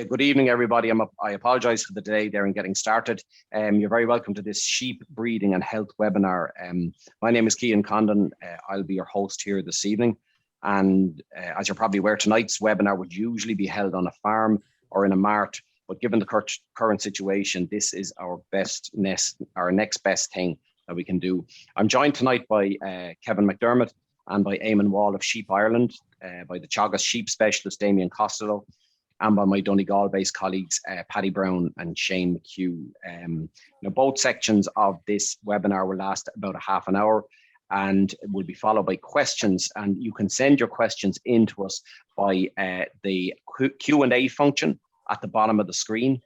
Good evening, everybody. I apologise for the delay there in getting started. You're very welcome to this sheep breeding and health webinar. My name is Cian Condon. I'll be your host here this evening. And as you're probably aware, tonight's webinar would usually be held on a farm or in a mart. But given the current situation, this is our next best thing that we can do. I'm joined tonight by Kevin McDermott and by Eamon of Sheep Ireland, by the Teagasc Sheep specialist Damian Costello, and by my Donegal-based colleagues, Paddy Browne and Shane McHugh. Both sections of this webinar will last about a half an hour and will be followed by questions. And you can send your questions in to us by the Q&A function at the bottom of the screen.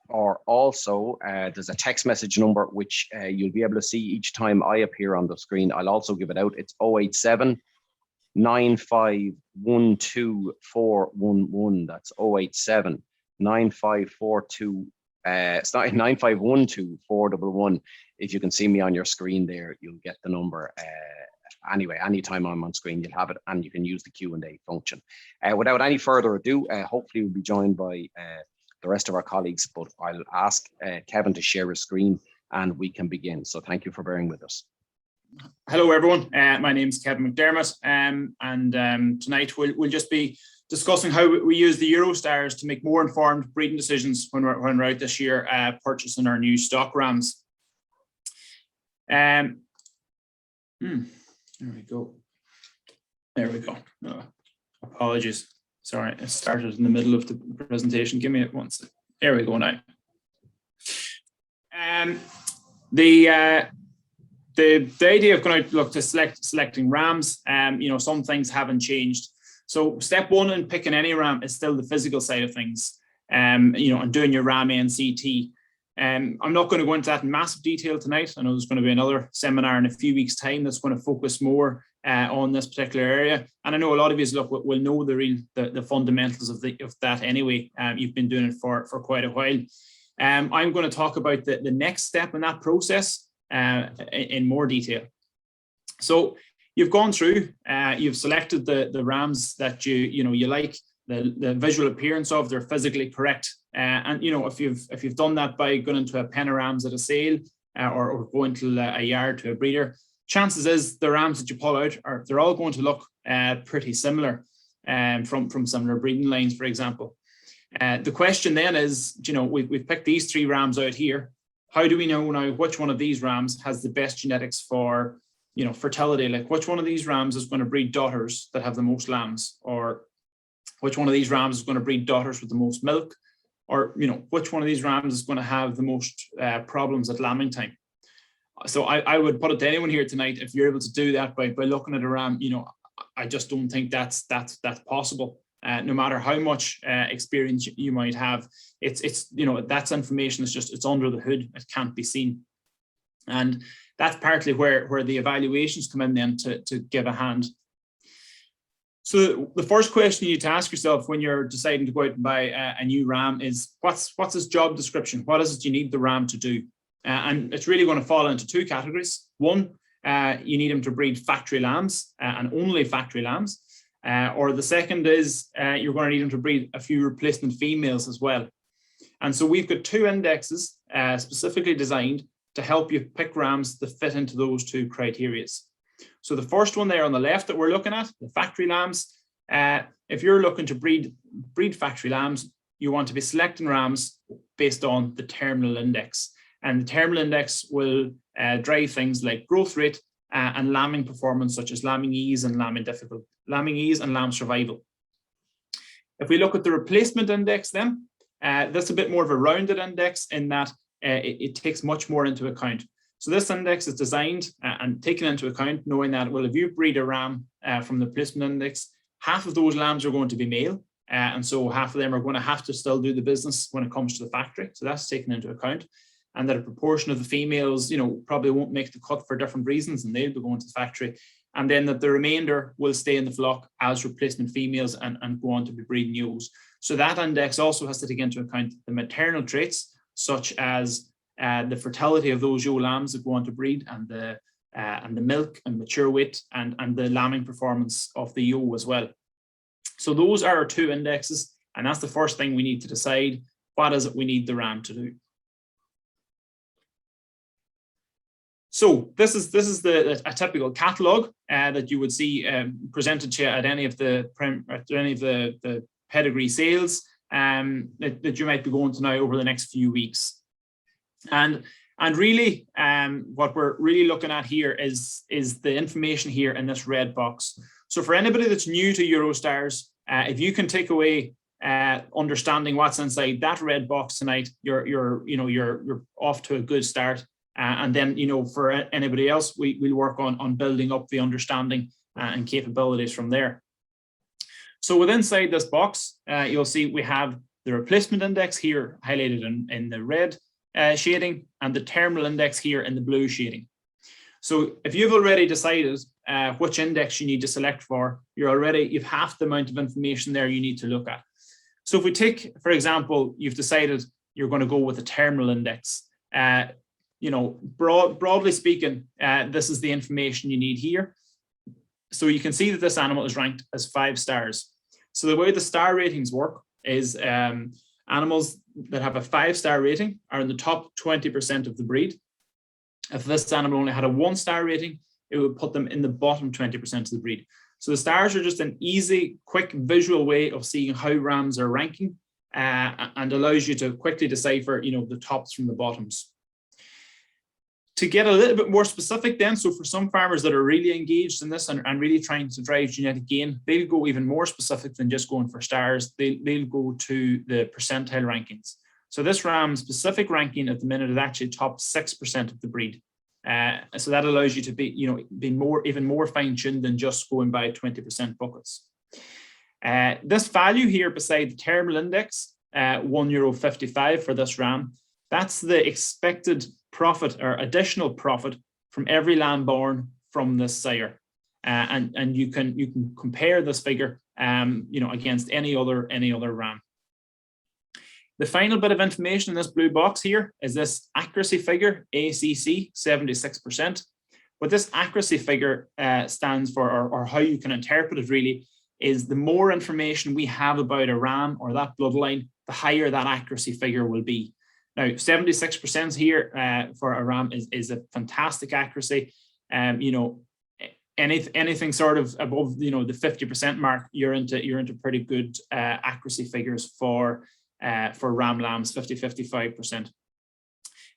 Or also, there's a text message number which you'll be able to see each time I appear on the screen. I'll also give it out. It's 087 9512411. That's 087 9542. It's not 9512 If you can see me on your screen there, you'll get the number. Anyway, anytime I'm on screen, you'll have it, and you can use the Q&A function. Without any further ado, hopefully we'll be joined by the rest of our colleagues, but I'll ask Kevin to share his screen and we can begin. So thank you for bearing with us. Hello, everyone. My name is Kevin McDermott, and tonight we'll just be discussing how we use the Eurostars to make more informed breeding decisions when we're out this year purchasing our new stock rams. There we go. There we go. Apologies. Sorry, it started in the middle of the presentation. Give me it once. There we go now. The idea of going out to look to selecting rams, some things haven't changed. So step one in picking any ram is still the physical side of things, and doing your ram NCT. I'm not going to go into that in massive detail tonight. I know there's going to be another seminar in a few weeks' time that's going to focus more on this particular area. And I know a lot of you will know the fundamentals of that anyway. You've been doing it for quite a while. I'm going to talk about the next step in that process in more detail. So you've gone through, you've selected the rams that you like, the visual appearance of, they're physically correct. And if you've done that by going into a pen of rams at a sale or going to a yard to a breeder, chances is the rams that you pull out they're all going to look pretty similar from similar breeding lines, for example. The question then is, we've picked these three rams out here. How do we know now which one of these rams has the best genetics for, fertility? Like which one of these rams is going to breed daughters that have the most lambs, or which one of these rams is going to breed daughters with the most milk, or which one of these rams is going to have the most problems at lambing time? So I would put it to anyone here tonight, if you're able to do that by looking at a ram, I just don't think that's possible. No matter how much experience you might have, it's that's information is just, it's under the hood. It can't be seen. And that's partly where the evaluations come in then to give a hand. So the first question you need to ask yourself when you're deciding to go out and buy a new ram is, what's its job description? What is it you need the ram to do? And it's really going to fall into two categories. One, you need him to breed factory lambs and only factory lambs. Or the second is you're going to need him to breed a few replacement females as well. And so we've got two indexes specifically designed to help you pick rams that fit into those two criteria. So the first one there on the left that we're looking at, the factory lambs, if you're looking to breed factory lambs, you want to be selecting rams based on the terminal index. And the terminal index will drive things like growth rate and lambing performance, such as lambing ease and lamb survival. If we look at the replacement index then, that's a bit more of a rounded index in that it takes much more into account. So this index is designed and taken into account, knowing that, well, if you breed a ram from the replacement index, half of those lambs are going to be male. And so half of them are going to have to still do the business when it comes to the factory. So that's taken into account. And that a proportion of the females, probably won't make the cut for different reasons, and they'll be going to the factory. And then that the remainder will stay in the flock as replacement females and go on to be breeding ewes. So that index also has to take into account the maternal traits, such as the fertility of those ewe lambs that go on to breed, and the milk and mature weight and the lambing performance of the ewe as well. So those are our two indexes, And that's the first thing we need to decide. What is it we need the ram to do? So this is a typical catalogue that you would see presented to you at any of the pedigree sales that you might be going to now over the next few weeks. And really, what we're really looking at here is the information here in this red box. So for anybody that's new to Eurostars, if you can take away understanding what's inside that red box tonight, you're off to a good start. And then, for anybody else, we'll work on building up the understanding and capabilities from there. So within inside this box, you'll see we have the replacement index here highlighted in the red shading, and the terminal index here in the blue shading. So if you've already decided which index you need to select for, you've half the amount of information there you need to look at. So if we take, for example, you've decided you're going to go with the terminal index. Broadly speaking, this is the information you need here. So you can see that this animal is ranked as 5 stars. So the way the star ratings work is animals that have a 5-star rating are in the top 20% of the breed. If this animal only had a 1-star rating, it would put them in the bottom 20% of the breed. So the stars are just an easy, quick visual way of seeing how rams are ranking and allows you to quickly decipher, the tops from the bottoms. To get a little bit more specific then, so for some farmers that are really engaged in this and really trying to drive genetic gain, they'll go even more specific than just going for stars. They'll go to the percentile rankings. So this ram specific ranking at the minute is actually top 6% of the breed. So that allows you to be, even more fine-tuned than just going by 20% buckets. This value here beside the terminal index, €1.55 for this ram, that's the expected profit or additional profit from every lamb born from this sire. And you can compare this figure, against any other ram. The final bit of information in this blue box here is this accuracy figure, ACC, 76%. What this accuracy figure stands for, or how you can interpret it really, is the more information we have about a ram or that bloodline, the higher that accuracy figure will be. Now, 76% here for a ram is a fantastic accuracy. Anything sort of above, the 50% mark, you're into pretty good accuracy figures for ram lambs, 50-55%.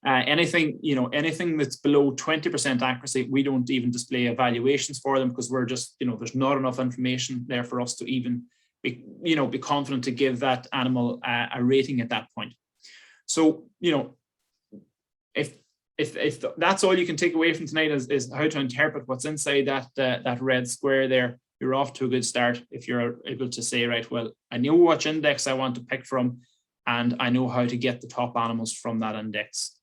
Anything that's below 20% accuracy, we don't even display evaluations for them because we're just, there's not enough information there for us to even be confident to give that animal a rating at that point. So, if that's all you can take away from tonight is how to interpret what's inside that red square there, you're off to a good start if you're able to say, right, well, I know which index I want to pick from, and I know how to get the top animals from that index.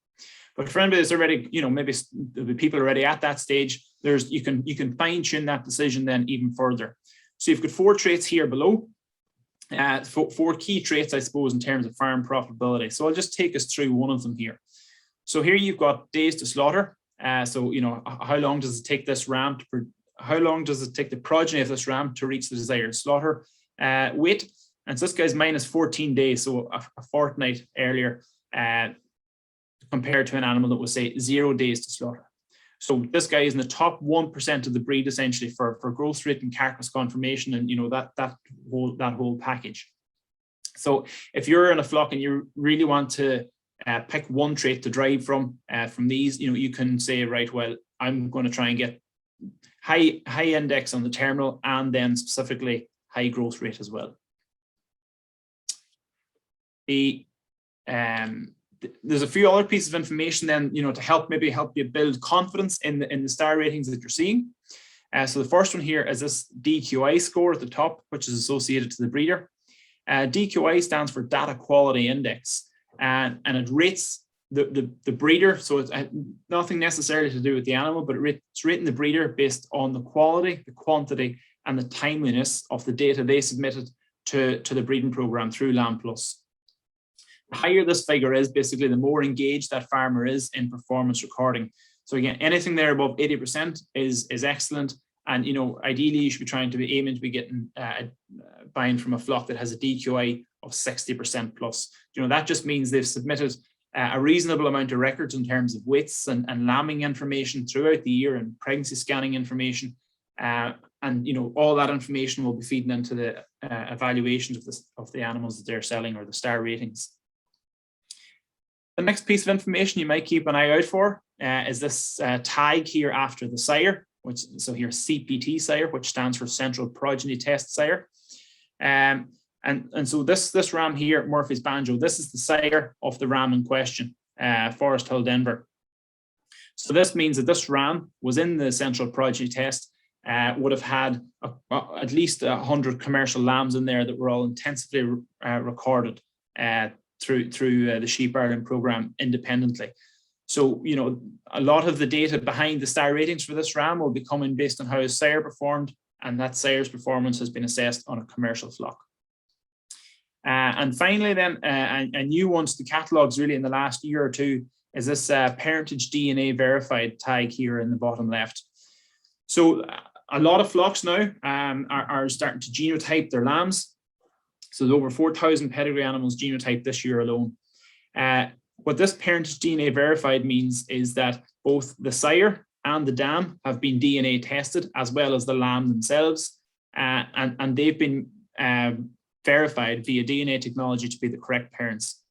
But for anybody that's already, maybe there'll be people already at that stage, you can fine tune that decision then even further. So you've got 4 traits here below. 4 key traits, I suppose, in terms of farm profitability. So I'll just take us through one of them here. So here you've got days to slaughter. So, how long does it take this ram how long does it take the progeny of this ram to reach the desired slaughter weight? And so this guy's minus 14 days, so a fortnight earlier compared to an animal that was, say, 0 days to slaughter. So this guy is in the top 1% of the breed, essentially, for growth rate and carcass conformation, and that whole package. So if you're in a flock and you really want to pick one trait to drive from these, you can say, right, well, I'm going to try and get high index on the terminal and then specifically high growth rate as well. There's a few other pieces of information then, to help you build confidence in the star ratings that you're seeing. So the first one here is this DQI score at the top, which is associated to the breeder. DQI stands for Data Quality Index, and it rates the breeder. So it's nothing necessarily to do with the animal, but it's rating the breeder based on the quality, the quantity, and the timeliness of the data they submitted to the breeding program through Lamb Plus. The higher this figure is, basically, the more engaged that farmer is in performance recording. So again, anything there above 80% is excellent. And, ideally you should be aiming to be getting buying from a flock that has a DQI 60% plus. That just means they've submitted a reasonable amount of records in terms of weights and lambing information throughout the year and pregnancy scanning information. And all that information will be feeding into the evaluations of the animals that they're selling, or the star ratings. The next piece of information you might keep an eye out for is this tag here after the sire, so here CPT sire, which stands for Central Progeny Test sire. And so this ram here, Murphy's Banjo, this is the sire of the ram in question, Forest Hill, Denver. So this means that this ram was in the Central Progeny Test, would have had at least 100 commercial lambs in there that were all intensively recorded through the Sheep Ireland program independently. So, a lot of the data behind the star ratings for this ram will be coming based on how his sire performed, and that sire's performance has been assessed on a commercial flock. And finally then, a new one to the catalogues really in the last year or two is this parentage DNA verified tag here in the bottom left. So a lot of flocks now are starting to genotype their lambs. So there's over 4,000 pedigree animals genotyped this year alone. What this parentage DNA verified means is that both the sire and the dam have been DNA tested, as well as the lamb themselves, and they've been verified via DNA technology to be the correct parents.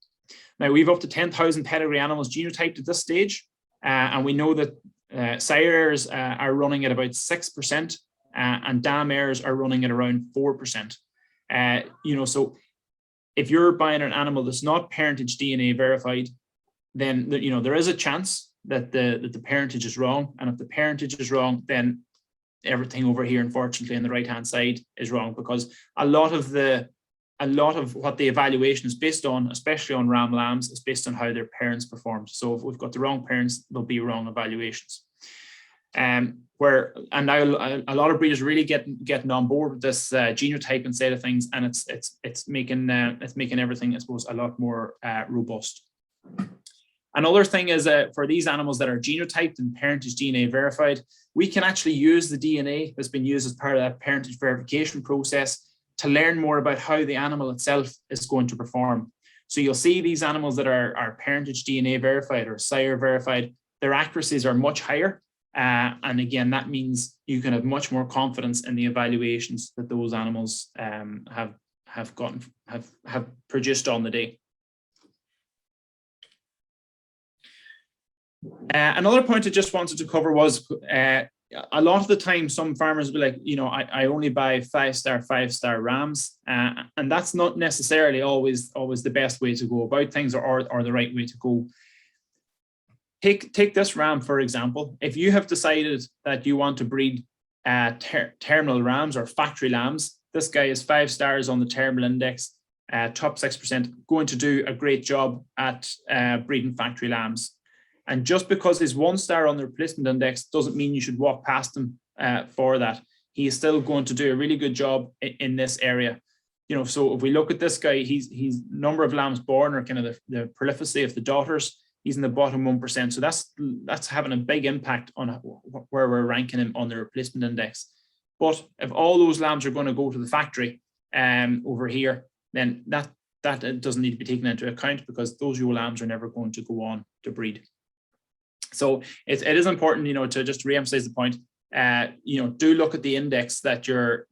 Now, we've up to 10,000 pedigree animals genotyped at this stage, and we know that sire errors are running at about 6%, and dam errors are running at around 4%. So if you're buying an animal that's not parentage DNA verified, then there is a chance that the parentage is wrong, and if the parentage is wrong, then everything over here, unfortunately, on the right hand side is wrong, because a lot of what the evaluation is based on, especially on ram lambs, is based on how their parents performed. So if we've got the wrong parents, there'll be wrong evaluations. And now a lot of breeders really getting on board with this genotyping side of things, and it's making everything, I suppose, a lot more robust. Another thing is for these animals that are genotyped and parentage DNA verified, we can actually use the DNA that's been used as part of that parentage verification process to learn more about how the animal itself is going to perform. So you'll see these animals that are parentage DNA verified or sire verified, their accuracies are much higher. And again, that means you can have much more confidence in the evaluations that those animals have produced on the day. Another point I just wanted to cover was a lot of the time some farmers will be like, I only buy 5-star rams, and that's not necessarily always the best way to go about things, or the right way to go. Take this ram, for example. If you have decided that you want to breed terminal rams or factory lambs, this guy is 5 stars on the terminal index, top 6%, going to do a great job at breeding factory lambs. And just because he's 1 star on the replacement index doesn't mean you should walk past him for that. He is still going to do a really good job in this area. So if we look at this guy, he's number of lambs born, or kind of the prolificity of the daughters, he's in the bottom 1%. So that's having a big impact on where we're ranking him on the replacement index. But if all those lambs are going to go to the factory over here, then that doesn't need to be taken into account, because those ewe lambs are never going to go on to breed. So it is important, to just re-emphasize the point. Do look at the index or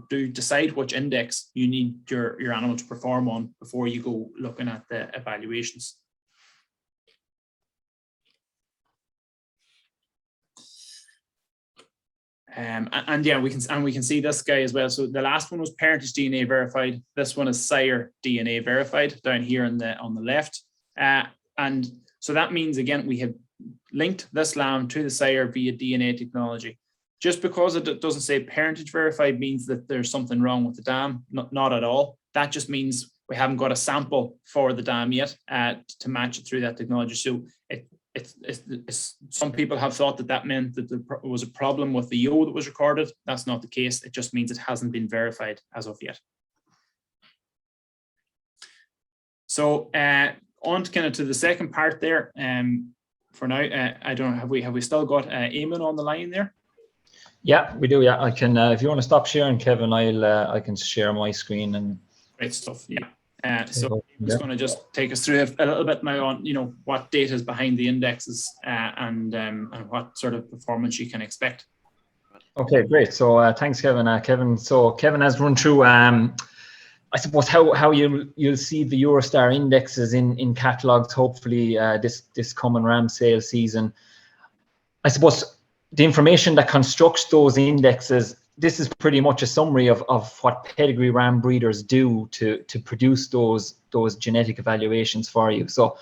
do decide which index you need your animal to perform on before you go looking at the evaluations. And yeah, we can see this guy as well. So the last one was parentage DNA verified. This one is sire DNA verified down here on the left. And so that means, again, we have linked this lamb to the sire via DNA technology. Just because it doesn't say parentage verified means that there's something wrong with the dam. Not at all. That just means we haven't got a sample for the dam yet to match it through that technology. So it's some people have thought that meant that there was a problem with the ewe that was recorded. That's not the case. It just means it hasn't been verified as of yet. So on to the second part there. For now, I don't know, have we still got Eamon on the line there? Yeah, we do. Yeah, I can. If you want to stop sharing, Kevin, I can share my screen and Great stuff. Yeah. So I'm just going to just take us through a little bit now on, what data is behind the indexes and what sort of performance you can expect. Okay, great. So thanks, Kevin. So Kevin has run through, I suppose, how you'll see the Eurostar indexes in catalogues, hopefully this coming ram sale season. I suppose the information that constructs those indexes, this is pretty much a summary of what pedigree ram breeders do to produce those genetic evaluations for you. So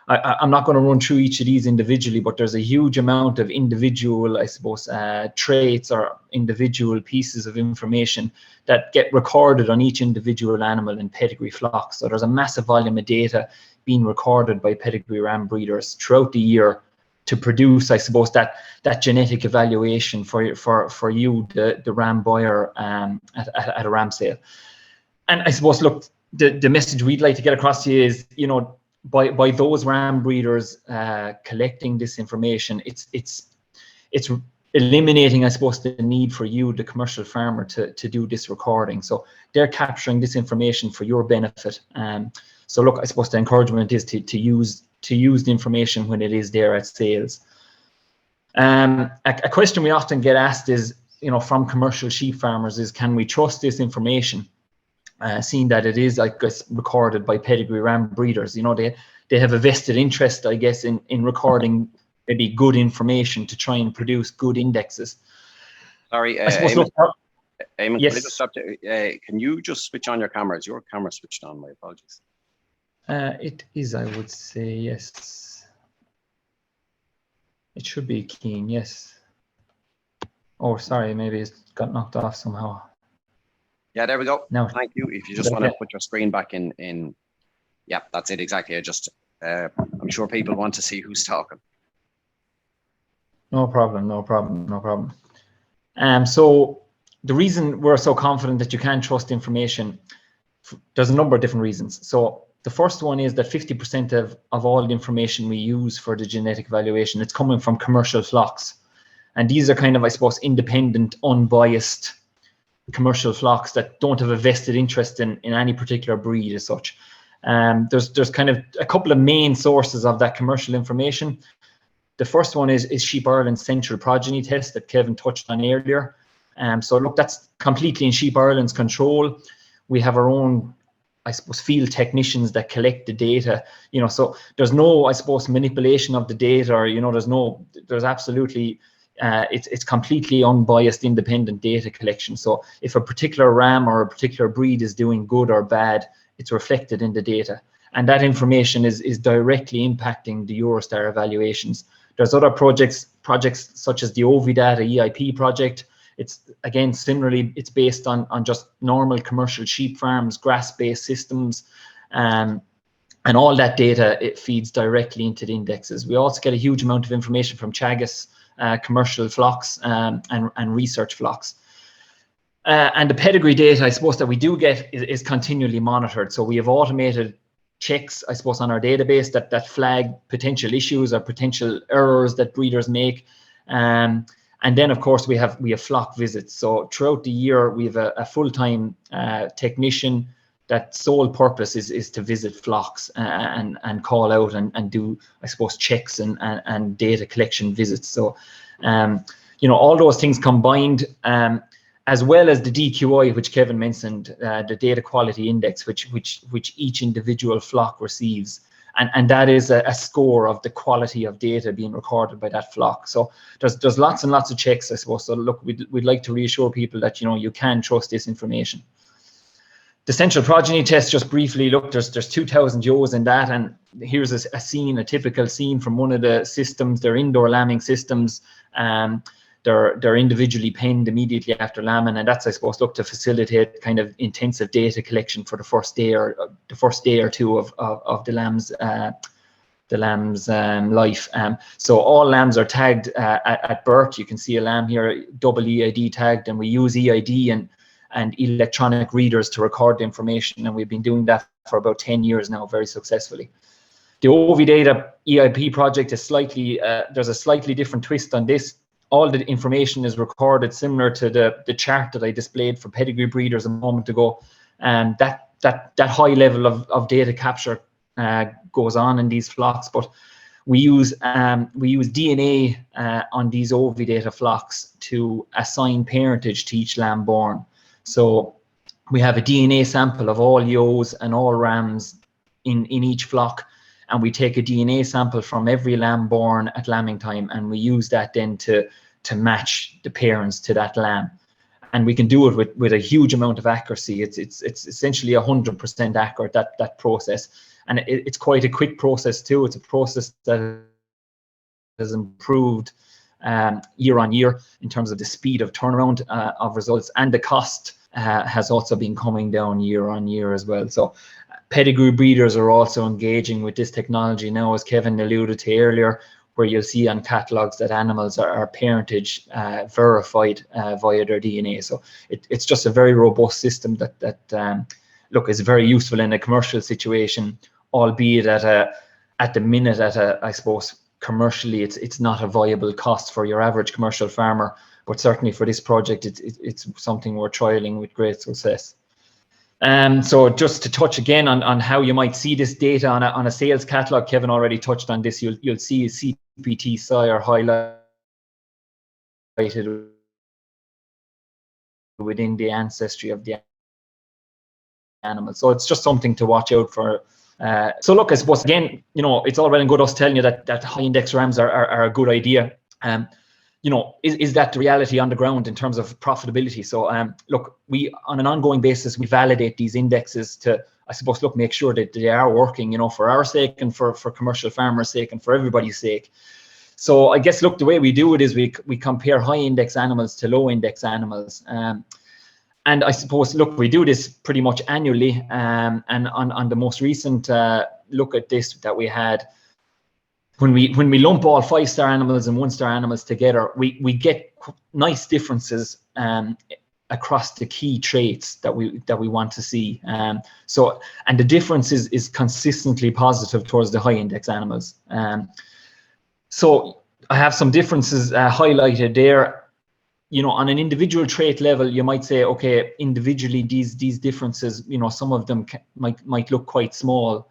I'm not going to run through each of these individually, but there's a huge amount of individual, I suppose, traits or individual pieces of information that get recorded on each individual animal in pedigree flocks. So there's a massive volume of data being recorded by pedigree ram breeders throughout the year to produce, I suppose, that genetic evaluation for you, the ram buyer at a ram sale. And I suppose, look, the message we'd like to get across to you is, by those ram breeders collecting this information, it's eliminating, I suppose, the need for you, the commercial farmer, to do this recording. So they're capturing this information for your benefit. So look, I suppose the encouragement is to use the information when it is there at sales. A question we often get asked is, from commercial sheep farmers is, can we trust this information? Seeing that it is, I guess, recorded by pedigree ram breeders, they have a vested interest, I guess, in recording maybe good information to try and produce good indexes. Sorry, Eamon, Eamon, yes. can I just stop you? Can you just switch on your camera? Is your camera switched on? My apologies. It is, I would say, yes. It should be keen, yes. Oh, sorry, maybe it's got knocked off somehow. Yeah, there we go. No. Thank you. If you just want to put your screen back in, yeah, that's it exactly. I'm sure people want to see who's talking. No problem. So the reason we're so confident that you can trust information, there's a number of different reasons. So the first one is that 50% of all the information we use for the genetic evaluation, it's coming from commercial flocks. And these are kind of, I suppose, independent, unbiased commercial flocks that don't have a vested interest in any particular breed as such. There's kind of a couple of main sources of that commercial information. The first one is Sheep Ireland's central progeny test that Kevin touched on earlier. So look, that's completely in Sheep Ireland's control. We have our own, I suppose, field technicians that collect the data, so there's no, I suppose, manipulation of the data, or, there's absolutely, it's completely unbiased, independent data collection. So if a particular ram or a particular breed is doing good or bad, it's reflected in the data. And that information is directly impacting the Eurostar evaluations. There's other projects such as the Ovidata EIP project. It's, again, similarly, it's based on just normal commercial sheep farms, grass-based systems, and all that data, it feeds directly into the indexes. We also get a huge amount of information from Teagasc commercial flocks and research flocks. And the pedigree data, I suppose, that we do get is continually monitored. So we have automated checks, I suppose, on our database that flag potential issues or potential errors that breeders make. And then, of course, we have flock visits. So throughout the year, we have a full-time technician that sole purpose is to visit flocks and call out and do, I suppose, checks and data collection visits. So, all those things combined, as well as the DQI, which Kevin mentioned, the data quality index, which each individual flock receives. And that is a score of the quality of data being recorded by that flock. So there's lots and lots of checks, I suppose. So look, we'd like to reassure people that, you can trust this information. The central progeny test, just briefly, look, there's 2,000 ewes in that, and here's a typical scene from one of the systems. They're indoor lambing systems. They're individually penned immediately after lambing, and that's, I suppose, look, to facilitate kind of intensive data collection for the first day or two of the lamb's life. So all lambs are tagged at birth. You can see a lamb here, double EID tagged, and we use EID and electronic readers to record the information, and we've been doing that for about 10 years now, very successfully. The Ovidata EIP project is there's a slightly different twist on this. All the information is recorded similar to the chart that I displayed for pedigree breeders a moment ago. And that that high level of data capture goes on in these flocks, but we use DNA on these ovidata flocks to assign parentage to each lamb born. So we have a DNA sample of all ewes and all rams in each flock, and we take a DNA sample from every lamb born at lambing time, and we use that then to match the parents to that lamb. And we can do it with a huge amount of accuracy. It's essentially 100% accurate, that process. And it's quite a quick process too. It's a process that has improved year on year in terms of the speed of turnaround of results, and the cost has also been coming down year on year as well. So pedigree breeders are also engaging with this technology now, as Kevin alluded to earlier, where you'll see on catalogues that animals are parentage verified via their DNA. So it's just a very robust system that look, is very useful in a commercial situation, albeit at the minute I suppose commercially it's not a viable cost for your average commercial farmer, but certainly for this project it's something we're trialing with great success. So just to touch again on how you might see this data on a sales catalog, Kevin already touched on this. You'll see CPT sire highlighted within the ancestry of the animal. So it's just something to watch out for. So look, I suppose again, it's all well and good us telling you that high index rams are a good idea. Is that the reality on the ground in terms of profitability? So look, we on an ongoing basis we validate these indexes to, I suppose, look, make sure that they are working, for our sake and for commercial farmers' sake and for everybody's sake. So I guess, look, the way we do it is we compare high index animals to low index animals. And I suppose, look, we do this pretty much annually. And on the most recent look at this that we had, when we lump all 5-star animals and 1-star animals together, we get nice differences across the key traits that we want to see. And the difference is consistently positive towards the high index animals. So I have some differences highlighted there. On an individual trait level, you might say, okay, individually these differences, some of them might look quite small.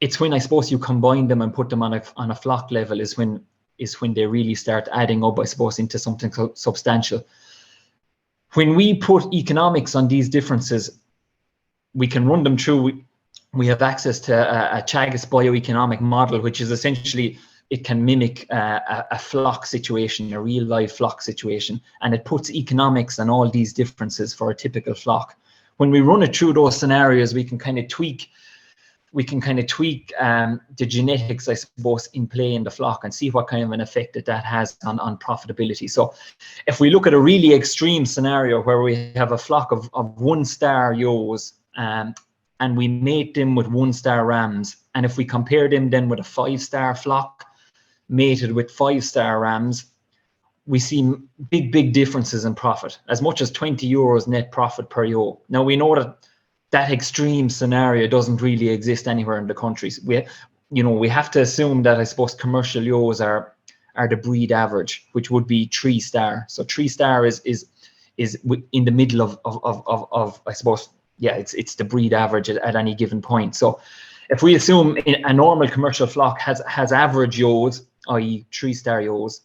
It's when I suppose you combine them and put them on a flock level is when they really start adding up, I suppose, into something substantial. When we put economics on these differences, we can run them through. We have access to a Teagasc bioeconomic model, which is essentially, it can mimic a flock situation, a real live flock situation, and it puts economics on all these differences for a typical flock. When we run it through those scenarios, we can kind of tweak the genetics, I suppose, in play in the flock and see what kind of an effect that has on profitability. So if we look at a really extreme scenario where we have a flock of 1-star ewes and we mate them with 1-star rams, and if we compare them then with a 5-star flock mated with 5-star rams, we see big differences in profit, as much as €20 net profit per ewe. Now we know that extreme scenario doesn't really exist anywhere in the countries. We have to assume that, I suppose, commercial ewes are the breed average, which would be 3-star. So 3-star is in the middle of I suppose, yeah, it's the breed average at any given point. So if we assume a normal commercial flock has average ewes, i.e. 3-star ewes,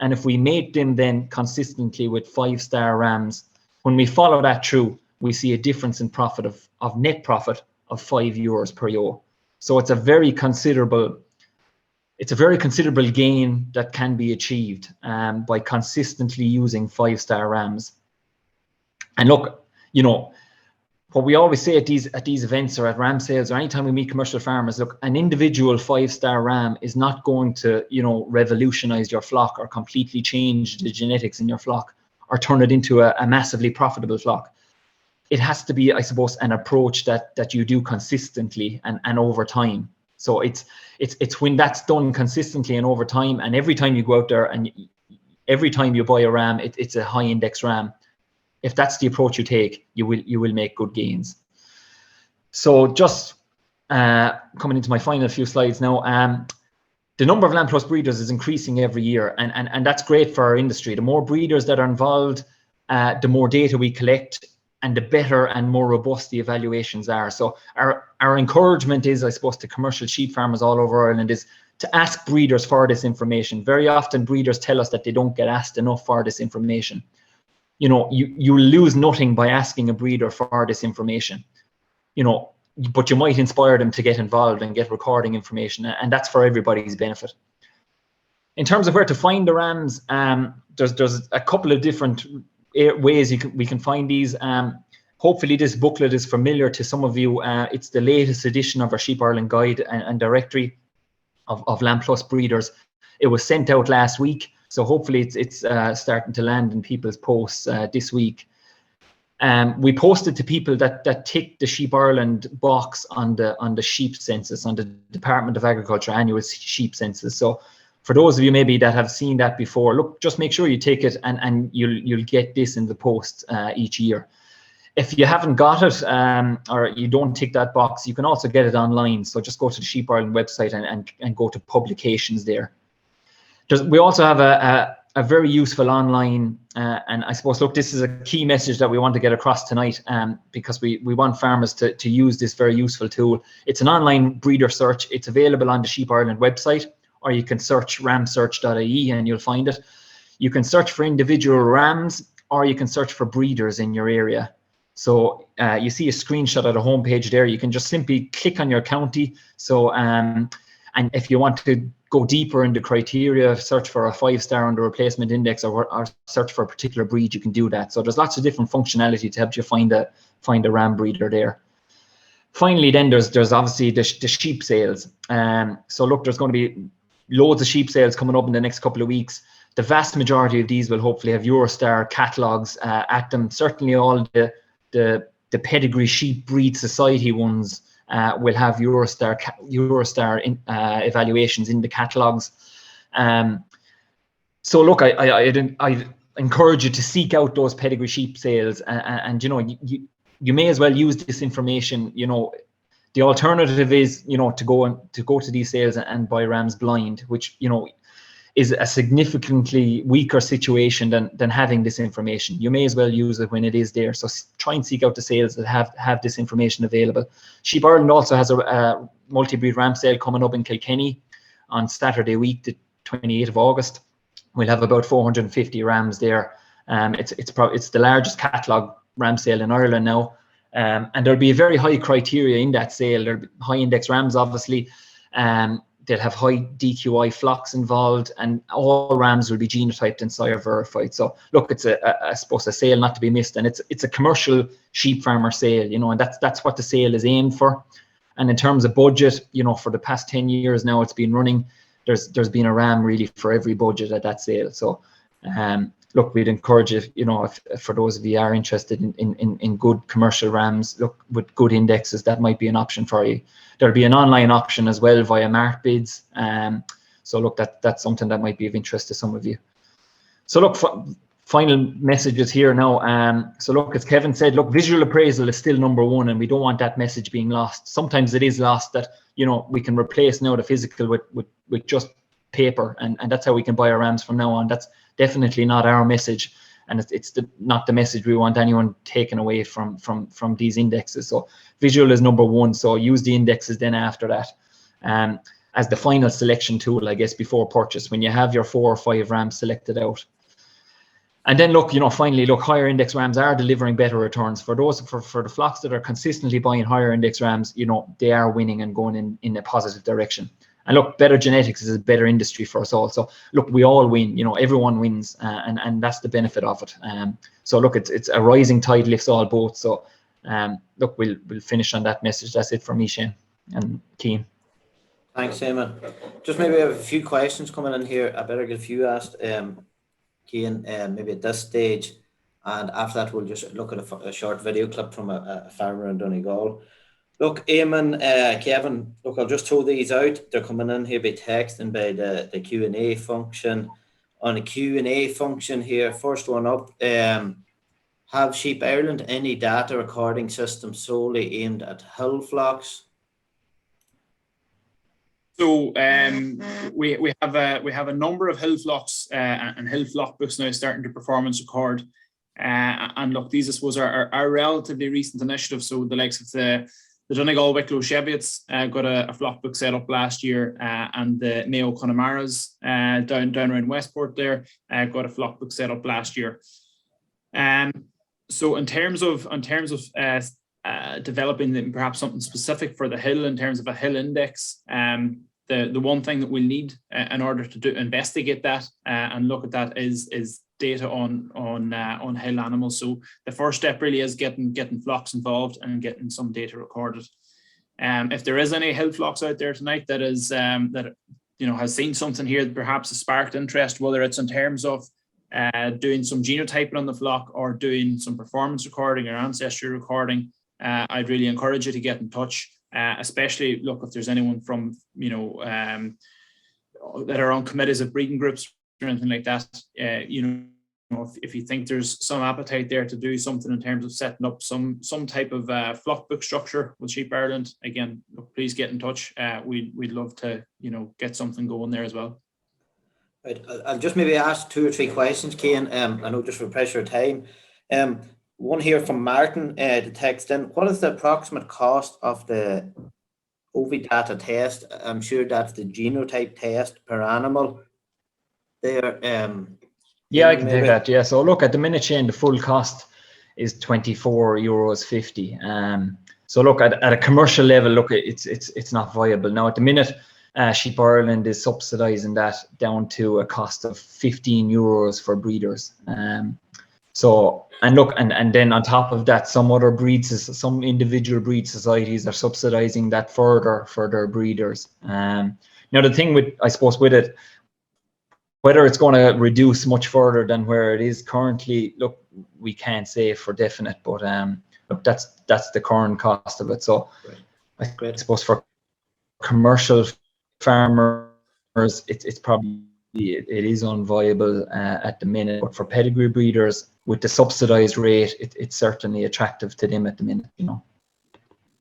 and if we mate them then consistently with 5-star rams, when we follow that through, we see a difference in profit of net profit of €5 per ewe. So it's a very considerable gain that can be achieved by consistently using 5-star rams. And look, what we always say at these events or at ram sales or anytime we meet commercial farmers, look, an individual 5-star ram is not going to, revolutionize your flock or completely change the genetics in your flock or turn it into a massively profitable flock. It has to be, I suppose, an approach that you do consistently and over time. So it's when that's done consistently and over time, and every time you go out there and every time you buy a ram, it's a high index ram. If that's the approach you take, you will make good gains. So just coming into my final few slides now, the number of Land Plus breeders is increasing every year, and that's great for our industry. The more breeders that are involved, the more data we collect, and the better and more robust the evaluations are. So our encouragement is, I suppose, to commercial sheep farmers all over Ireland is to ask breeders for this information. Very often breeders tell us that they don't get asked enough for this information. You know, you lose nothing by asking a breeder for this information, you know, but you might inspire them to get involved and get recording information, and that's for everybody's benefit. In terms of where to find the rams, there's a couple of different ways we can find these. Hopefully this booklet is familiar to some of you. It's the latest edition of our Sheep Ireland guide and directory of Lamb Plus breeders. It was sent out last week, so hopefully it's starting to land in people's posts this week. We posted to people that tick the Sheep Ireland box on the sheep census, on the Department of Agriculture annual sheep census. So for those of you maybe that have seen that before, look, just make sure you tick it, and you'll get this in the post each year. If you haven't got it, or you don't tick that box, you can also get it online. So just go to the Sheep Ireland website and go to publications there. We also have a very useful online, and I suppose, look, this is a key message that we want to get across tonight, because we want farmers to use this very useful tool. It's an online breeder search. It's available on the Sheep Ireland website, or you can search ramsearch.ie and you'll find it. You can search for individual rams, or you can search for breeders in your area. So you see a screenshot of the homepage there. You can just simply click on your county. So and if you want to go deeper into criteria, search for a 5-star on the replacement index, or search for a particular breed, you can do that. So there's lots of different functionality to help you find a ram breeder there. Finally, then there's obviously the sheep sales. So look, there's going to be loads of sheep sales coming up in the next couple of weeks. The vast majority of these will hopefully have Eurostar catalogues at them. Certainly all the Pedigree Sheep Breed Society ones will have Eurostar evaluations in the catalogues. So look, I encourage you to seek out those Pedigree Sheep sales, and you know, you may as well use this information. You know, the alternative is, you know, to go to these sales and buy rams blind, which, you know, is a significantly weaker situation than having this information. You may as well use it when it is there. So try and seek out the sales that have this information available. Sheep Ireland also has a multi-breed ram sale coming up in Kilkenny on Saturday week, the 28th of August. We'll have about 450 rams there. It's the largest catalogue ram sale in Ireland now. And there'll be a very high criteria in that sale. There'll be high index rams, obviously. They'll have high DQI flocks involved, and all rams will be genotyped and sire verified. So look, it's I suppose a sale not to be missed, and it's a commercial sheep farmer sale, you know, and that's what the sale is aimed for. And in terms of budget, you know, for the past 10 years now it's been running, there's been a ram really for every budget at that sale. So look, we'd encourage you, you know, if for those of you who are interested in good commercial rams, look, with good indexes, that might be an option for you. There'll be an online option as well via Mart Bids. So look, that's something that might be of interest to some of you. So look, final messages here now. So look, as Kevin said, look, visual appraisal is still #1, and we don't want that message being lost. Sometimes it is lost that, you know, we can replace now the physical with just paper, and that's how we can buy our rams from now on. That's definitely not our message, and it's not the message we want anyone taken away from these indexes. So visual is #1, so use the indexes then after that as the final selection tool, I guess, before purchase, when you have your 4 or 5 rams selected out. And then look, you know, finally, look, higher index rams are delivering better returns. For the flocks that are consistently buying higher index rams, you know, they are winning and going in a positive direction. And look, better genetics is a better industry for us all. So look, we all win, you know, everyone wins, and that's the benefit of it. So look, it's a rising tide lifts all boats. So look, we'll finish on that message. That's it for me, Shane and Cian. Thanks, Eamon. Just maybe have a few questions coming in here. I better get a few asked, Cian, maybe at this stage, and after that we'll just look at a short video clip from a farmer in Donegal. Look, Eamon, Kevin, look, I'll just throw these out. They're coming in here by text and by the Q&A function. On the Q&A function here, first one up, have Sheep Ireland any data recording system solely aimed at hill flocks? So we have a number of hill flocks and hill flock books now starting to performance record. And look, these I suppose are relatively recent initiatives. So the likes of the Donegal Wicklow Cheviots got a flock book set up last year, and the Mayo Connemara's down around Westport there got a flock book set up last year. So in terms of developing perhaps something specific for the hill in terms of a hill index, the one thing that we'll need in order to investigate that and look at that is data on hill animals. So the first step really is getting flocks involved and getting some data recorded. If there is any hill flocks out there tonight that is that has seen something here that perhaps has sparked interest, whether it's in terms of doing some genotyping on the flock or doing some performance recording or ancestry recording, I'd really encourage you to get in touch. Especially look if there's anyone from that are on committees of breeding groups or anything like that. If you think there's some appetite there to do something in terms of setting up some type of flock book structure with Sheep Ireland, again, look, please get in touch. We'd love to get something going there as well. Right. I'll just maybe ask 2 or 3 questions, Cian. I know just for pressure of time. One here from Martin to text in. What is the approximate cost of the OV-data test? I'm sure that's the genotype test per animal. There. Yeah, I can take that. Yeah. So look, at the minute, Shane, the full cost is €24.50. So look, at a commercial level, look, it's not viable now. At the minute, Sheep Ireland is subsidising that down to a cost of €15 for breeders. So, and look, and then on top of that, some individual breed societies are subsidising that further for their breeders. Now, the thing with it, whether it's going to reduce much further than where it is currently, look, we can't say for definite, but look, that's the current cost of it. So, I suppose for commercial farmers, it's probably it is unviable at the minute. But for pedigree breeders, with the subsidised rate, it's certainly attractive to them at the minute.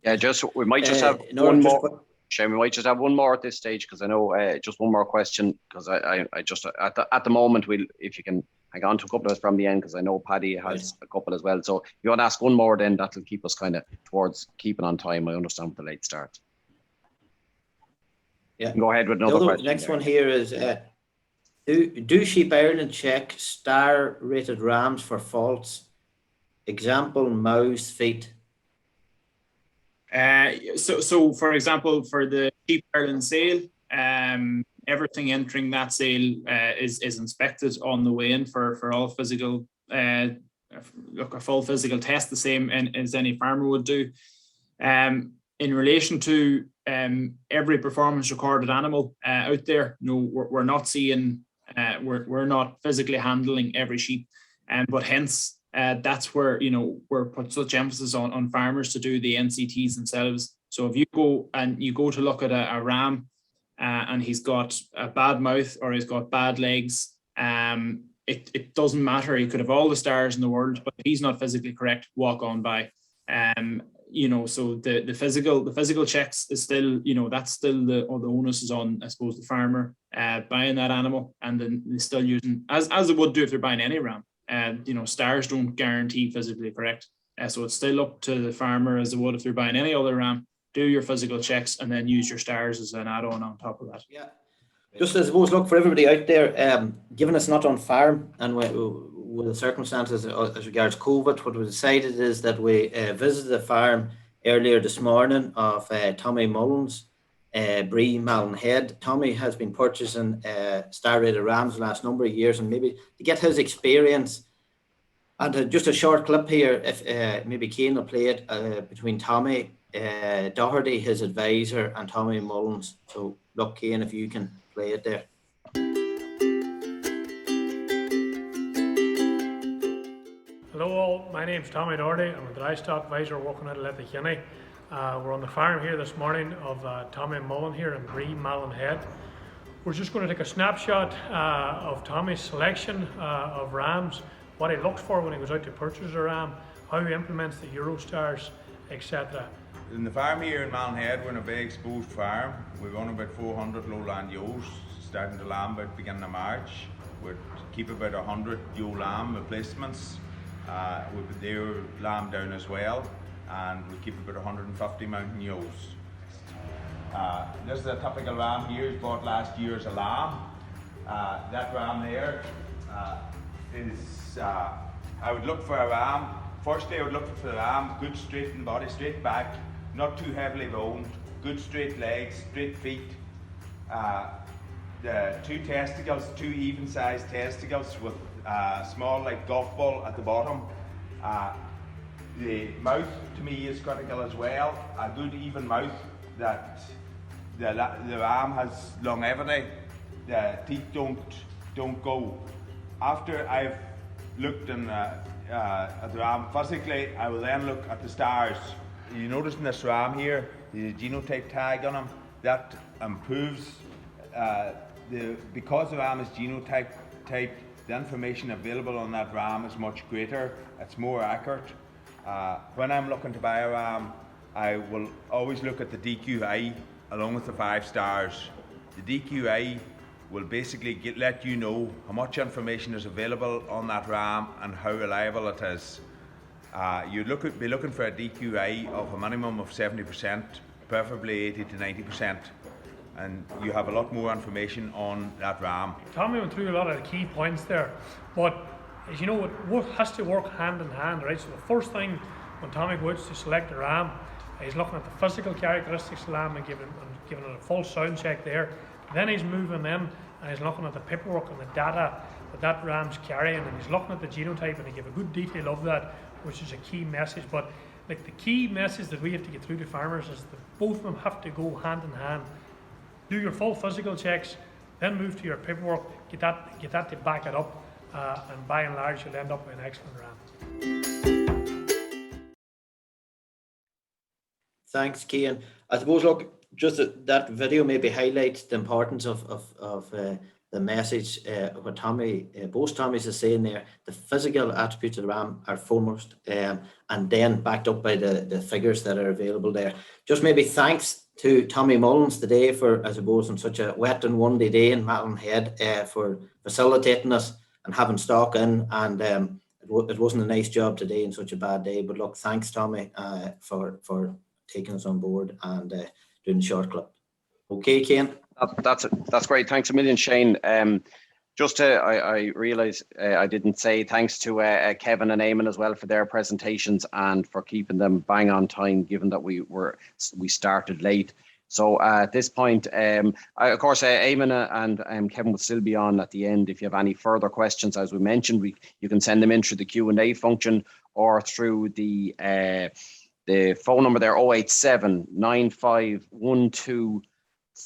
Yeah, we might just have one more. Shane, we might just have one more at this stage because I know just one more question because I just at the moment if you can hang on to a couple of us from the end because I know Paddy has a couple as well. So if you want to ask one more, then that'll keep us kind of towards keeping on time. I understand with the late start. Yeah. Go ahead with another question. Next one here is do Sheep Ireland check star-rated rams for faults? Example, mouths, feet. So for example, for the Sheep Ireland sale, everything entering that sale is inspected on the way in for all physical. Look, a full physical test, the same as any farmer would do. In relation to every performance recorded animal out there, no, we're not seeing. We're not physically handling every sheep, but hence. That's where we're put such emphasis on farmers to do the NCTs themselves. So if you go to look at a ram and he's got a bad mouth or he's got bad legs, it doesn't matter. He could have all the stars in the world, but if he's not physically correct, walk on by. So the physical checks is still, that's still the onus is on, I suppose, the farmer buying that animal, and then they're still using as they would do if they're buying any ram. Stars don't guarantee physically correct. So it's still up to the farmer as they would if they're buying any other ram. Do your physical checks and then use your stars as an add-on on top of that. Yeah. Just I suppose, look, for everybody out there, given it's not on farm and with the circumstances as regards COVID, what we decided is that we visited the farm earlier this morning of Tommy Mullins, Bree Malin Head. Tommy has been purchasing star-rated rams the last number of years, and maybe to get his experience, and just a short clip here, if maybe Cian will play it between Tommy Doherty, his advisor, and Tommy Mullins. So look, Cian, if you can play it there. Hello all, my name's Tommy Doherty. I'm a livestock advisor working at Letterkenny. We're on the farm here this morning of Tommy Mullen here in Bree Malin Head. We're just going to take a snapshot of Tommy's selection of rams, what he looks for when he goes out to purchase a ram, how he implements the Eurostars, etc. In the farm here in Malin Head, we're in a big exposed farm. We've only about 400 lowland ewes, starting to lamb about beginning of March. We keep about 100 ewe lamb replacements. We put their lamb down as well, and we keep about 150 mountain ewes. This is a typical ram here, bought last year as a lamb. That ram there is, I would look for a ram. Firstly, I would look for the ram, good straight in body, straight back, not too heavily boned, good straight legs, straight feet. The two testicles, two even-sized testicles with small like golf ball at the bottom. The mouth to me is critical as well. A good even mouth that the ram has longevity. The teeth don't go. After I've looked at the ram physically, I will then look at the stars. You notice in this ram here, the genotype tag on him, that improves because the ram is genotyped, the information available on that ram is much greater, it's more accurate. When I'm looking to buy a ram, I will always look at the DQI along with the 5 stars. The DQI will basically let you know how much information is available on that ram and how reliable it is. You'd be looking for a DQI of a minimum of 70%, preferably 80 to 90%. And you have a lot more information on that ram. Tommy went through a lot of the key points there, but as you know, it has to work hand in hand, right? So the first thing when Tommy goes to select a ram, he's looking at the physical characteristics of the lamb and giving it a full sound check there. Then he's moving in and he's looking at the paperwork and the data that ram's carrying, and he's looking at the genotype, and he give a good detail of that, which is a key message. But like the key message that we have to get through to farmers is that both of them have to go hand in hand. Do your full physical checks, then move to your paperwork, get that to back it up, and by and large you'll end up with an excellent ram. Thanks, Cian. I suppose, look, just that video maybe highlights the importance of the message, what both Tommys are saying there. The physical attributes of the ram are foremost, and then backed up by the figures that are available there. Just maybe thanks to Tommy Mullins today for, I suppose, on such a wet and windy day in Malin Head, for facilitating us and having stock in. And it wasn't a nice job today in such a bad day. But look, thanks, Tommy, for taking us on board and doing the short clip. Okay, Cian. That's great. Thanks a million, Shane. I realise I didn't say thanks to Kevin and Eamon as well for their presentations and for keeping them bang on time, given that we started late. So at this point, of course, Eamon and Kevin will still be on at the end. If you have any further questions, as we mentioned, you can send them in through the Q&A function or through the phone number there, 087 9512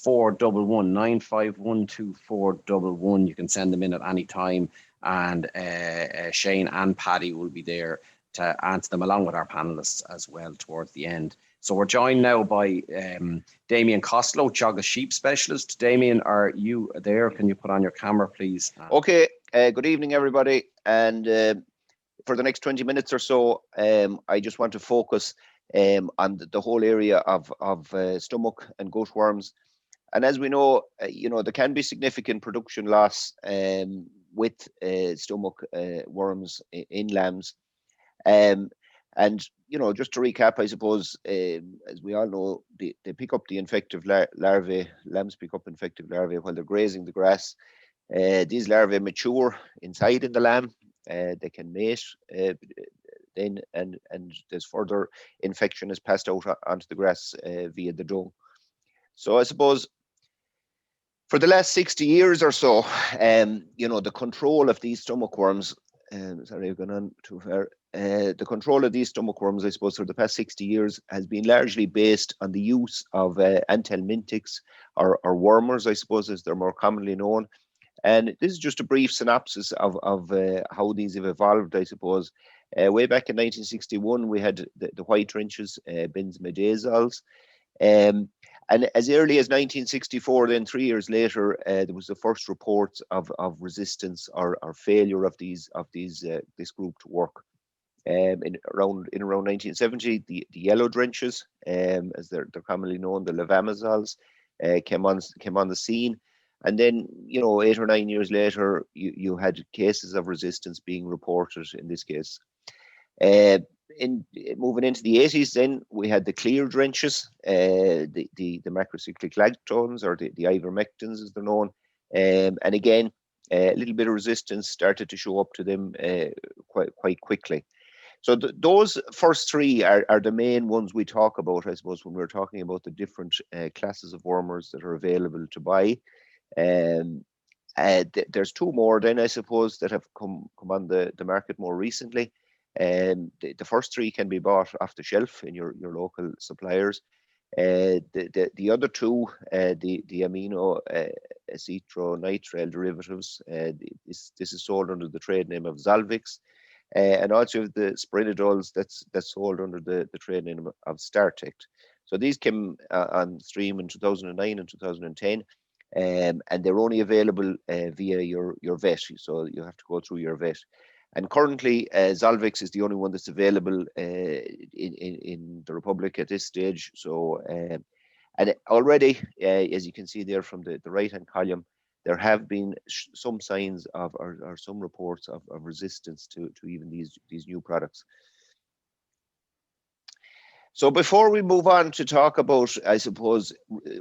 411 9512 411. You can send them in at any time, and Shane and Paddy will be there to answer them along with our panelists as well towards the end. So we're joined now by Damian Costello, Teagasc Sheep specialist. Damian, are you there? Can you put on your camera, please? Okay. Good evening, everybody. And for the next 20 minutes or so, I just want to focus on the whole area of stomach and goat worms. And as we know, there can be significant production loss with stomach worms in lambs. And, just to recap, I suppose, as we all know, they pick up the infective larvae. Lambs pick up infective larvae while they're grazing the grass. These larvae mature inside in the lamb. They can mate then, and there's further infection is passed out onto the grass via the dung. So I suppose for the last 60 years or so, the control of these stomach worms, sorry, I've gone on too far. The control of these stomach worms, I suppose, for the past 60 years has been largely based on the use of anthelmintics or wormers, I suppose, as they're more commonly known. And this is just a brief synopsis of how these have evolved, I suppose. Way back in 1961, we had the white drenches, benzimidazoles. And as early as 1964, then 3 years later, there was the first reports of resistance or failure of this group to work. In around 1970, the yellow drenches, as they're commonly known, the levamizoles, came on the scene. And then, 8 or 9 years later, you had cases of resistance being reported in this case. In moving into the 80s, then we had the clear drenches, the macrocyclic lactones, or the ivermectins as they're known, and again a little bit of resistance started to show up to them quite quickly. So those first three are the main ones we talk about, I suppose, when we're talking about the different classes of wormers that are available to buy. There's two more then, I suppose, that have come on the market more recently. The first three can be bought off the shelf in your local suppliers. The other two, the amino acetronitrile derivatives, this is sold under the trade name of Zalvix, and also the spirinidols that's sold under the trade name of Startect. So these came on stream in 2009 and 2010. And they're only available via your vet, so you have to go through your vet. And currently, Zalvix is the only one that's available in the Republic at this stage. So, and already, as you can see there from the right-hand column, there have been some signs of, or some reports of resistance to even these new products. So before we move on to talk about, I suppose,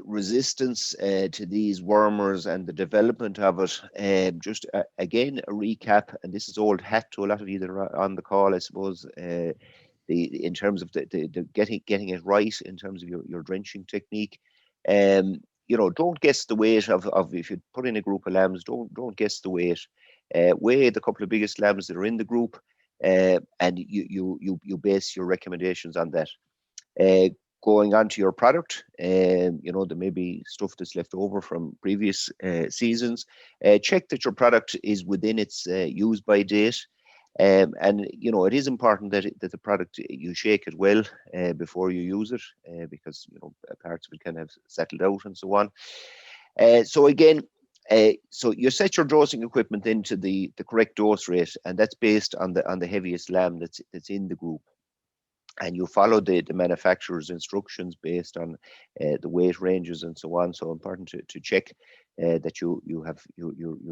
resistance to these wormers and the development of it, just again a recap, and this is old hat to a lot of you that are on the call, I suppose, in terms of the getting it right in terms of your drenching technique. You know, don't guess the weight of if you put in a group of lambs, don't guess the weight. Weigh the couple of biggest lambs that are in the group, and you base your recommendations on that. Going on to your product, you know, there may be stuff that's left over from previous seasons. Check that your product is within its use by date. And you know, it is important that the product, you shake it well before you use it, because you know, parts of it can have settled out and so on. So again, so you set your dosing equipment into the correct dose rate, and that's based on the heaviest lamb that's in the group. And you follow the manufacturer's instructions based on the weight ranges and so on. So important to check that you're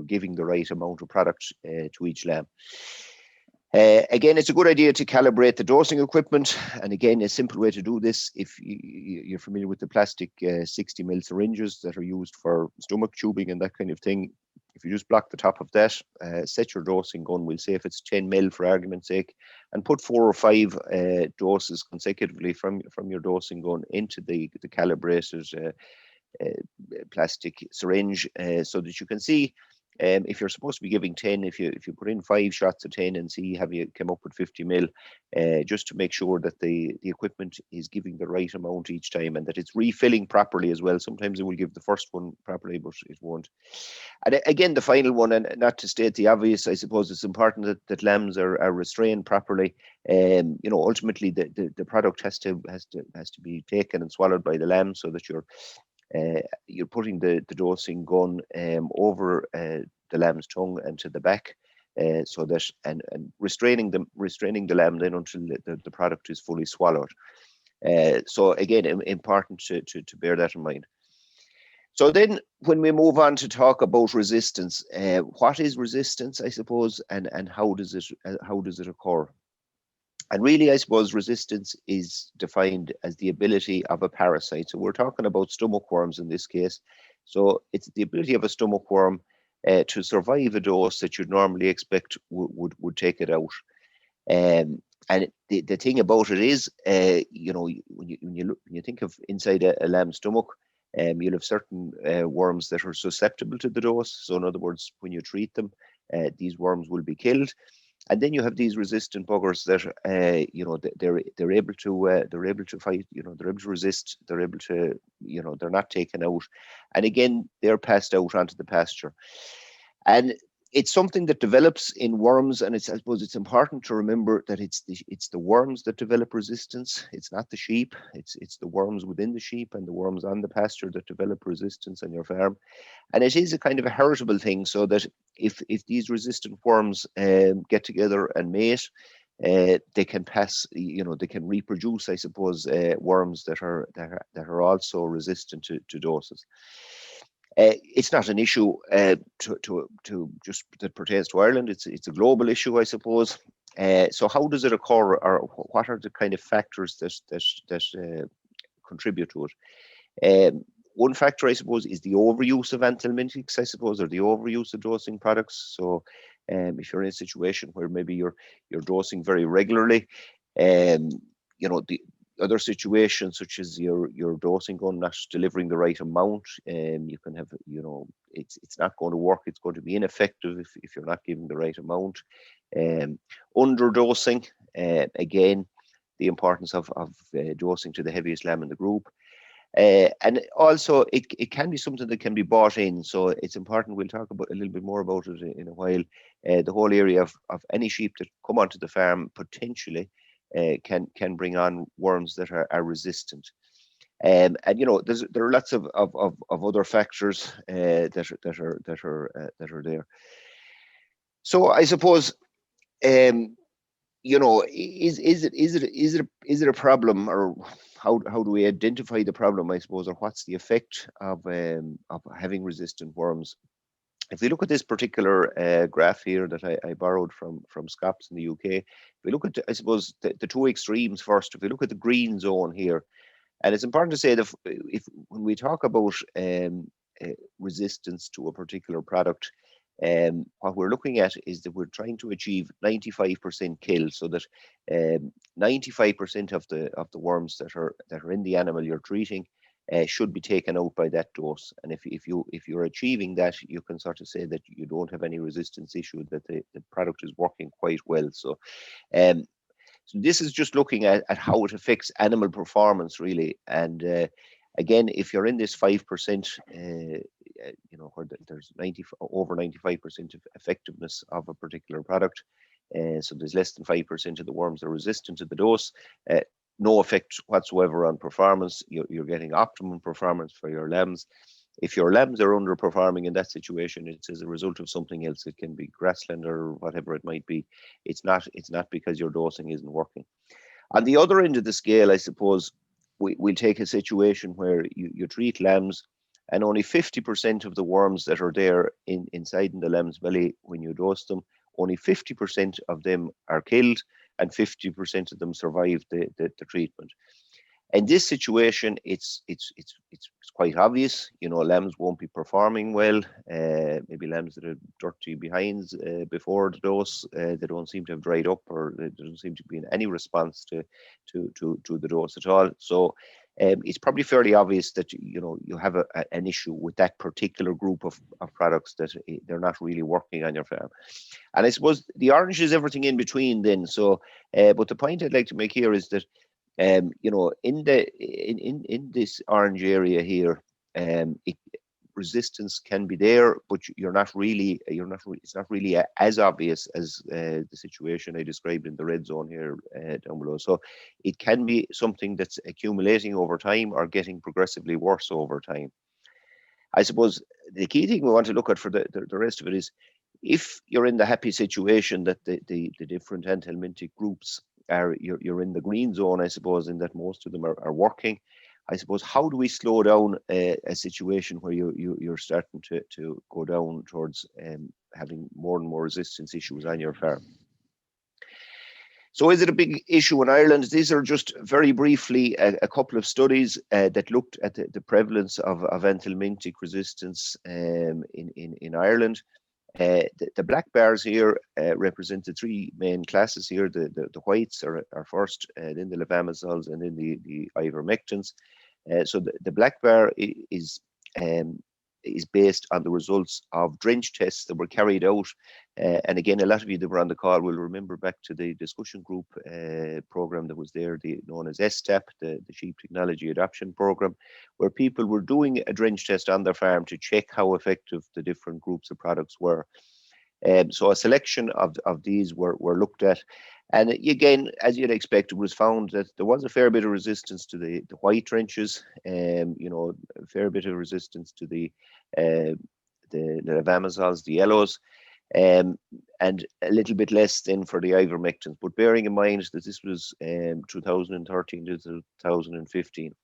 giving the right amount of product to each lamb. Again, it's a good idea to calibrate the dosing equipment. And again, a simple way to do this, if you're familiar with the plastic 60 ml syringes that are used for stomach tubing and that kind of thing, if you just block the top of that, set your dosing gun, we'll say if it's 10 ml for argument's sake, and put 4 or 5 doses consecutively from your dosing gun into the calibrated plastic syringe, so that you can see if you're supposed to be giving 10, if you put in 5 shots of 10 and see have you come up with 50 ml, just to make sure that the equipment is giving the right amount each time and that it's refilling properly as well. Sometimes it will give the first one properly, but it won't. And again, the final one, and not to state the obvious, I suppose it's important that lambs are restrained properly. You know, ultimately the product has to be taken and swallowed by the lamb, so that you're putting the dosing gun over the lamb's tongue and to the back, so that and restraining the lamb then until the product is fully swallowed. So again, important to bear that in mind. So then when we move on to talk about resistance, what is resistance, I suppose, and how does it occur? And really, I suppose resistance is defined as the ability of a parasite. So we're talking about stomach worms in this case. So it's the ability of a stomach worm to survive a dose that you'd normally expect would take it out. And the thing about it is, you know, when you think of inside a lamb's stomach, you'll have certain worms that are susceptible to the dose. So in other words, when you treat them, these worms will be killed. And then you have these resistant buggers that, you know, they're able to fight, you know, they're able to resist, they're able to, you know, they're not taken out. And again, they're passed out onto the pasture. And it's something that develops in worms, and I suppose it's important to remember that it's the worms that develop resistance. It's not the sheep. It's the worms within the sheep and the worms on the pasture that develop resistance on your farm. And it is a kind of a heritable thing, so that if these resistant worms get together and mate, they can pass, you know, they can reproduce, I suppose, worms that are also resistant to doses. It's not an issue to just that pertains to Ireland. It's a global issue, I suppose. So how does it occur, or what are the kind of factors that contribute to it? One factor, I suppose, is the overuse of anthelmintics, I suppose, or the overuse of dosing products. So if you're in a situation where maybe you're dosing very regularly, you know, the other situations such as your dosing gun not delivering the right amount, you can have, you know, it's not going to work. It's going to be ineffective if you're not giving the right amount. Underdosing, again, the importance of dosing to the heaviest lamb in the group. And also it can be something that can be bought in, so it's important. We'll talk about a little bit more about it in a while. The whole area of any sheep that come onto the farm potentially can bring on worms that are resistant. And you know, there are lots of other factors that are there. So I suppose, you know, is it a problem, or how do we identify the problem, I suppose, or what's the effect of having resistant worms? If we look at this particular graph here that I borrowed from Scops in the UK, if we look at, I suppose, the two extremes first. If we look at the green zone here, and it's important to say that when we talk about resistance to a particular product, what we're looking at is that we're trying to achieve 95% kill, so that 95% of the worms that are in the animal you're treating should be taken out by that dose. And if you're achieving that, you can sort of say that you don't have any resistance issue, that the product is working quite well. So so this is just looking at how it affects animal performance, really. And again, if you're in this 5%, you know, where there's over 95% of effectiveness of a particular product, so there's less than 5% of the worms that are resistant to the dose, no effect whatsoever on performance. You're getting optimum performance for your lambs. If your lambs are underperforming in that situation, it's as a result of something else. It can be grassland or whatever it might be. It's not because your dosing isn't working. On the other end of the scale, I suppose, we'll take a situation where you treat lambs and only 50% of the worms that are there inside in the lamb's belly when you dose them, only 50% of them are killed and 50% of them survive the treatment. In this situation, it's quite obvious. You know, lambs won't be performing well. Maybe lambs that have dirty behinds before the dose, they don't seem to have dried up, or there doesn't seem to be any response to the dose at all. So it's probably fairly obvious that you have an issue with that particular group of products, that they're not really working on your farm. And I suppose the orange is everything in between then. So, but the point I'd like to make here is that in this orange area here, resistance can be there, but it's not really as obvious as the situation I described in the red zone here down below. So it can be something that's accumulating over time or getting progressively worse over time. I suppose the key thing we want to look at for the rest of it is, if you're in the happy situation that the different anthelmintic groups you're in the green zone, I suppose, in that most of them are working. I suppose, how do we slow down a situation where you're starting to go down towards having more and more resistance issues on your farm? So is it a big issue in Ireland? These are just very briefly a couple of studies that looked at the prevalence of anthelmintic resistance in Ireland. The black bars here represent the three main classes here. The whites are first, then the levamisols, and then the ivermectins. So the black bar is based on the results of drench tests that were carried out. And again, a lot of you that were on the call will remember back to the discussion group program that was there, known as STAP, the Sheep Technology Adoption Program, where people were doing a drench test on their farm to check how effective the different groups of products were. So a selection of these were looked at. And again, as you'd expect, it was found that there was a fair bit of resistance to the white drenches, a fair bit of resistance to the levamisols, the yellows, and a little bit less than for the ivermectins. But bearing in mind that this was 2013 to 2015.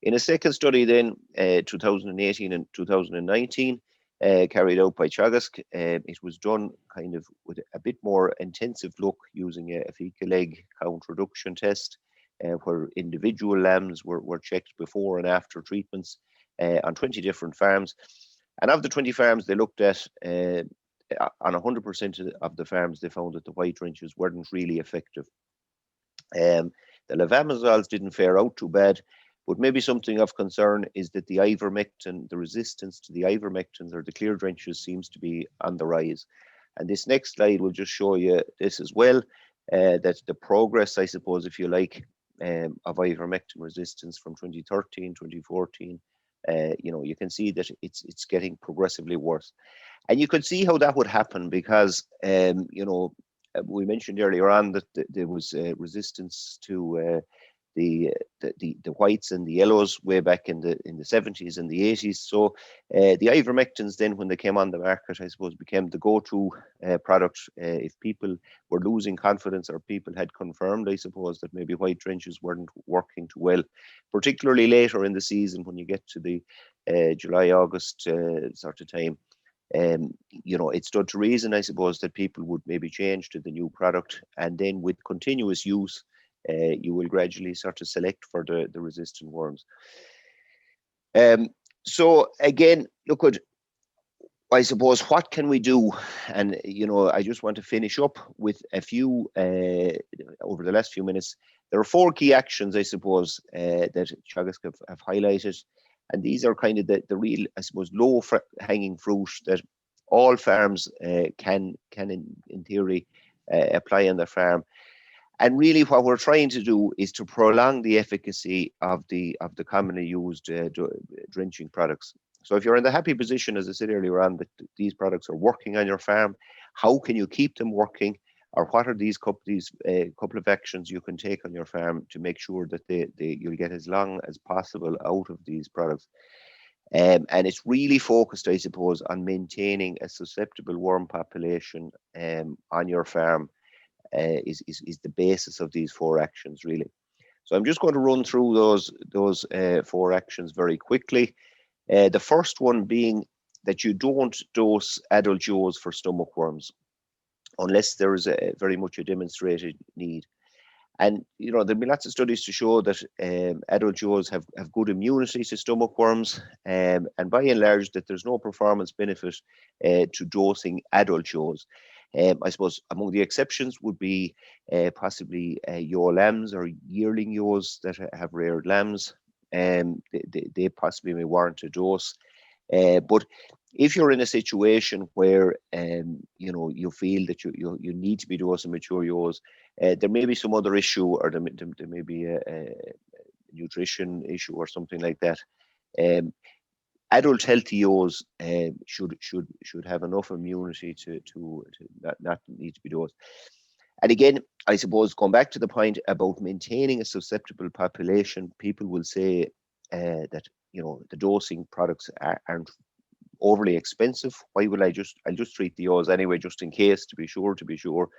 In a second study then, 2018 and 2019, carried out by Teagasc. It was done kind of with a bit more intensive look using a fecal egg count reduction test, where individual lambs were checked before and after treatments on 20 different farms. And of the 20 farms they looked at, on 100% of the farms, they found that the white drenches weren't really effective. The levamisols didn't fare out too bad, but maybe something of concern is that the ivermectin, the resistance to the ivermectins or the clear drenches seems to be on the rise. And this next slide will just show you this as well, that the progress, I suppose, if you like, of ivermectin resistance from 2013, 2014, you can see that it's getting progressively worse. And you could see how that would happen because, we mentioned earlier on that there was resistance to the whites and the yellows way back in the 70s and the 80s. So the ivermectins then, when they came on the market, I suppose became the go-to product if people were losing confidence or people had confirmed, I suppose, that maybe white drenches weren't working too well, particularly later in the season when you get to the July, August sort of time. It stood to reason, I suppose, that people would maybe change to the new product, and then with continuous use, you will gradually sort of select for the resistant worms. So again, look at, I suppose, what can we do? And, I just want to finish up with a few, over the last few minutes. There are 4 key actions, I suppose, that Teagasc have highlighted. And these are kind of the real, I suppose, low-hanging fruit that all farms can in theory, apply on their farm. And really what we're trying to do is to prolong the efficacy of the commonly used drenching products. So if you're in the happy position, as I said earlier on, that these products are working on your farm, how can you keep them working? Or what are these couple of actions you can take on your farm to make sure that you'll get as long as possible out of these products? And it's really focused, I suppose, on maintaining a susceptible worm population on your farm. Is the basis of these 4 actions, really. So I'm just going to run through those 4 actions very quickly. The first one being that you don't dose adult joes for stomach worms unless there is very much a demonstrated need. And there've been lots of studies to show that adult joes have good immunity to stomach worms, and by and large that there's no performance benefit to dosing adult joes. I suppose among the exceptions would be possibly ewe lambs or yearling ewes that have reared lambs. They possibly may warrant a dose. But if you're in a situation where you feel that you need to be dosing mature ewes, there may be some other issue, or there may be a nutrition issue or something like that. Adult healthy ewes should have enough immunity to not need to be dosed. And again, I suppose going back to the point about maintaining a susceptible population, people will say that the dosing products aren't overly expensive. Why will I'll just treat the ewes anyway, just in case, to be sure.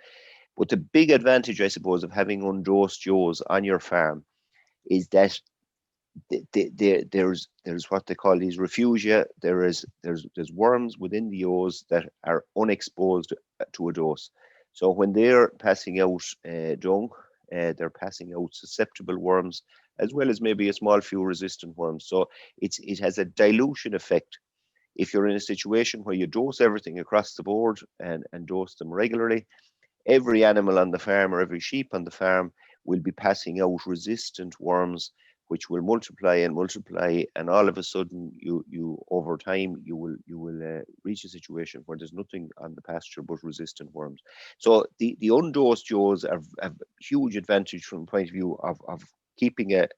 But the big advantage, I suppose, of having undosed ewes on your farm is that there's what they call these refugia. There's worms within the ewes that are unexposed to a dose. So when they're passing out dung, they're passing out susceptible worms, as well as maybe a small few resistant worms. So it has a dilution effect. If you're in a situation where you dose everything across the board and dose them regularly, every animal on the farm or every sheep on the farm will be passing out resistant worms, which will multiply, and all of a sudden, you over time you will reach a situation where there's nothing on the pasture but resistant worms. So the undosed ewes have huge advantage from the point of view of keeping a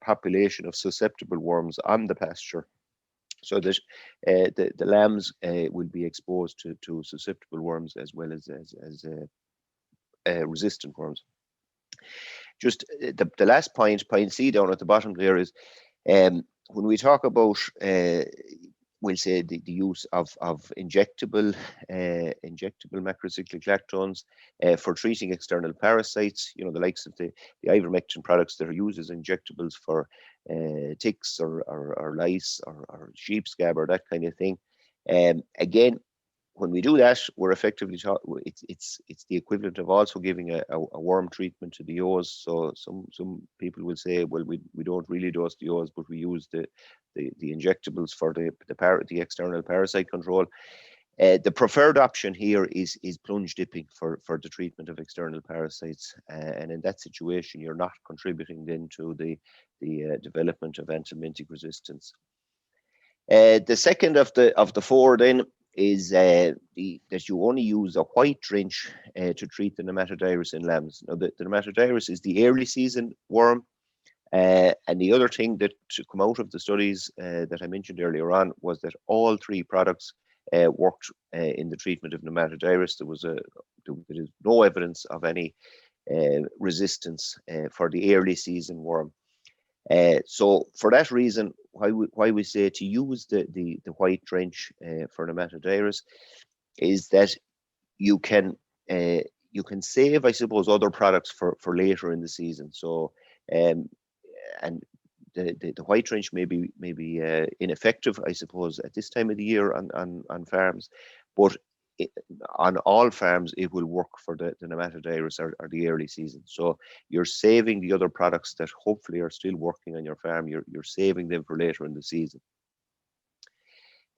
population of susceptible worms on the pasture, so that the lambs will be exposed to susceptible worms as well as resistant worms. Just the last point C down at the bottom there is when we talk about we'll say the use of injectable macrocyclic lactones for treating external parasites, the likes of the ivermectin products that are used as injectables for ticks or lice or sheep scab or that kind of thing. Again, when we do that, we're effectively it's the equivalent of also giving a worm treatment to the ewes. So some people will say, well, we don't really dose the ewes, but we use the injectables for the external parasite control. The preferred option here is plunge dipping for the treatment of external parasites, and in that situation, you're not contributing then to the development of antibiotic resistance. The second of the four then is that you only use a white drench to treat the nematodirus in lambs. Now, the nematodirus is the early season worm, and the other thing that to come out of the studies that I mentioned earlier on was that all three products worked in the treatment of nematodirus. There is no evidence of any resistance for the early season worm. So for that reason, why we say to use the white drench for nematodirus is that you can save, I suppose, other products for later in the season. So and the white drench may be ineffective, I suppose, at this time of the year on farms, but on all farms it will work for the nematodirus or the early season. So you're saving the other products that hopefully are still working on your farm. You're saving them for later in the season.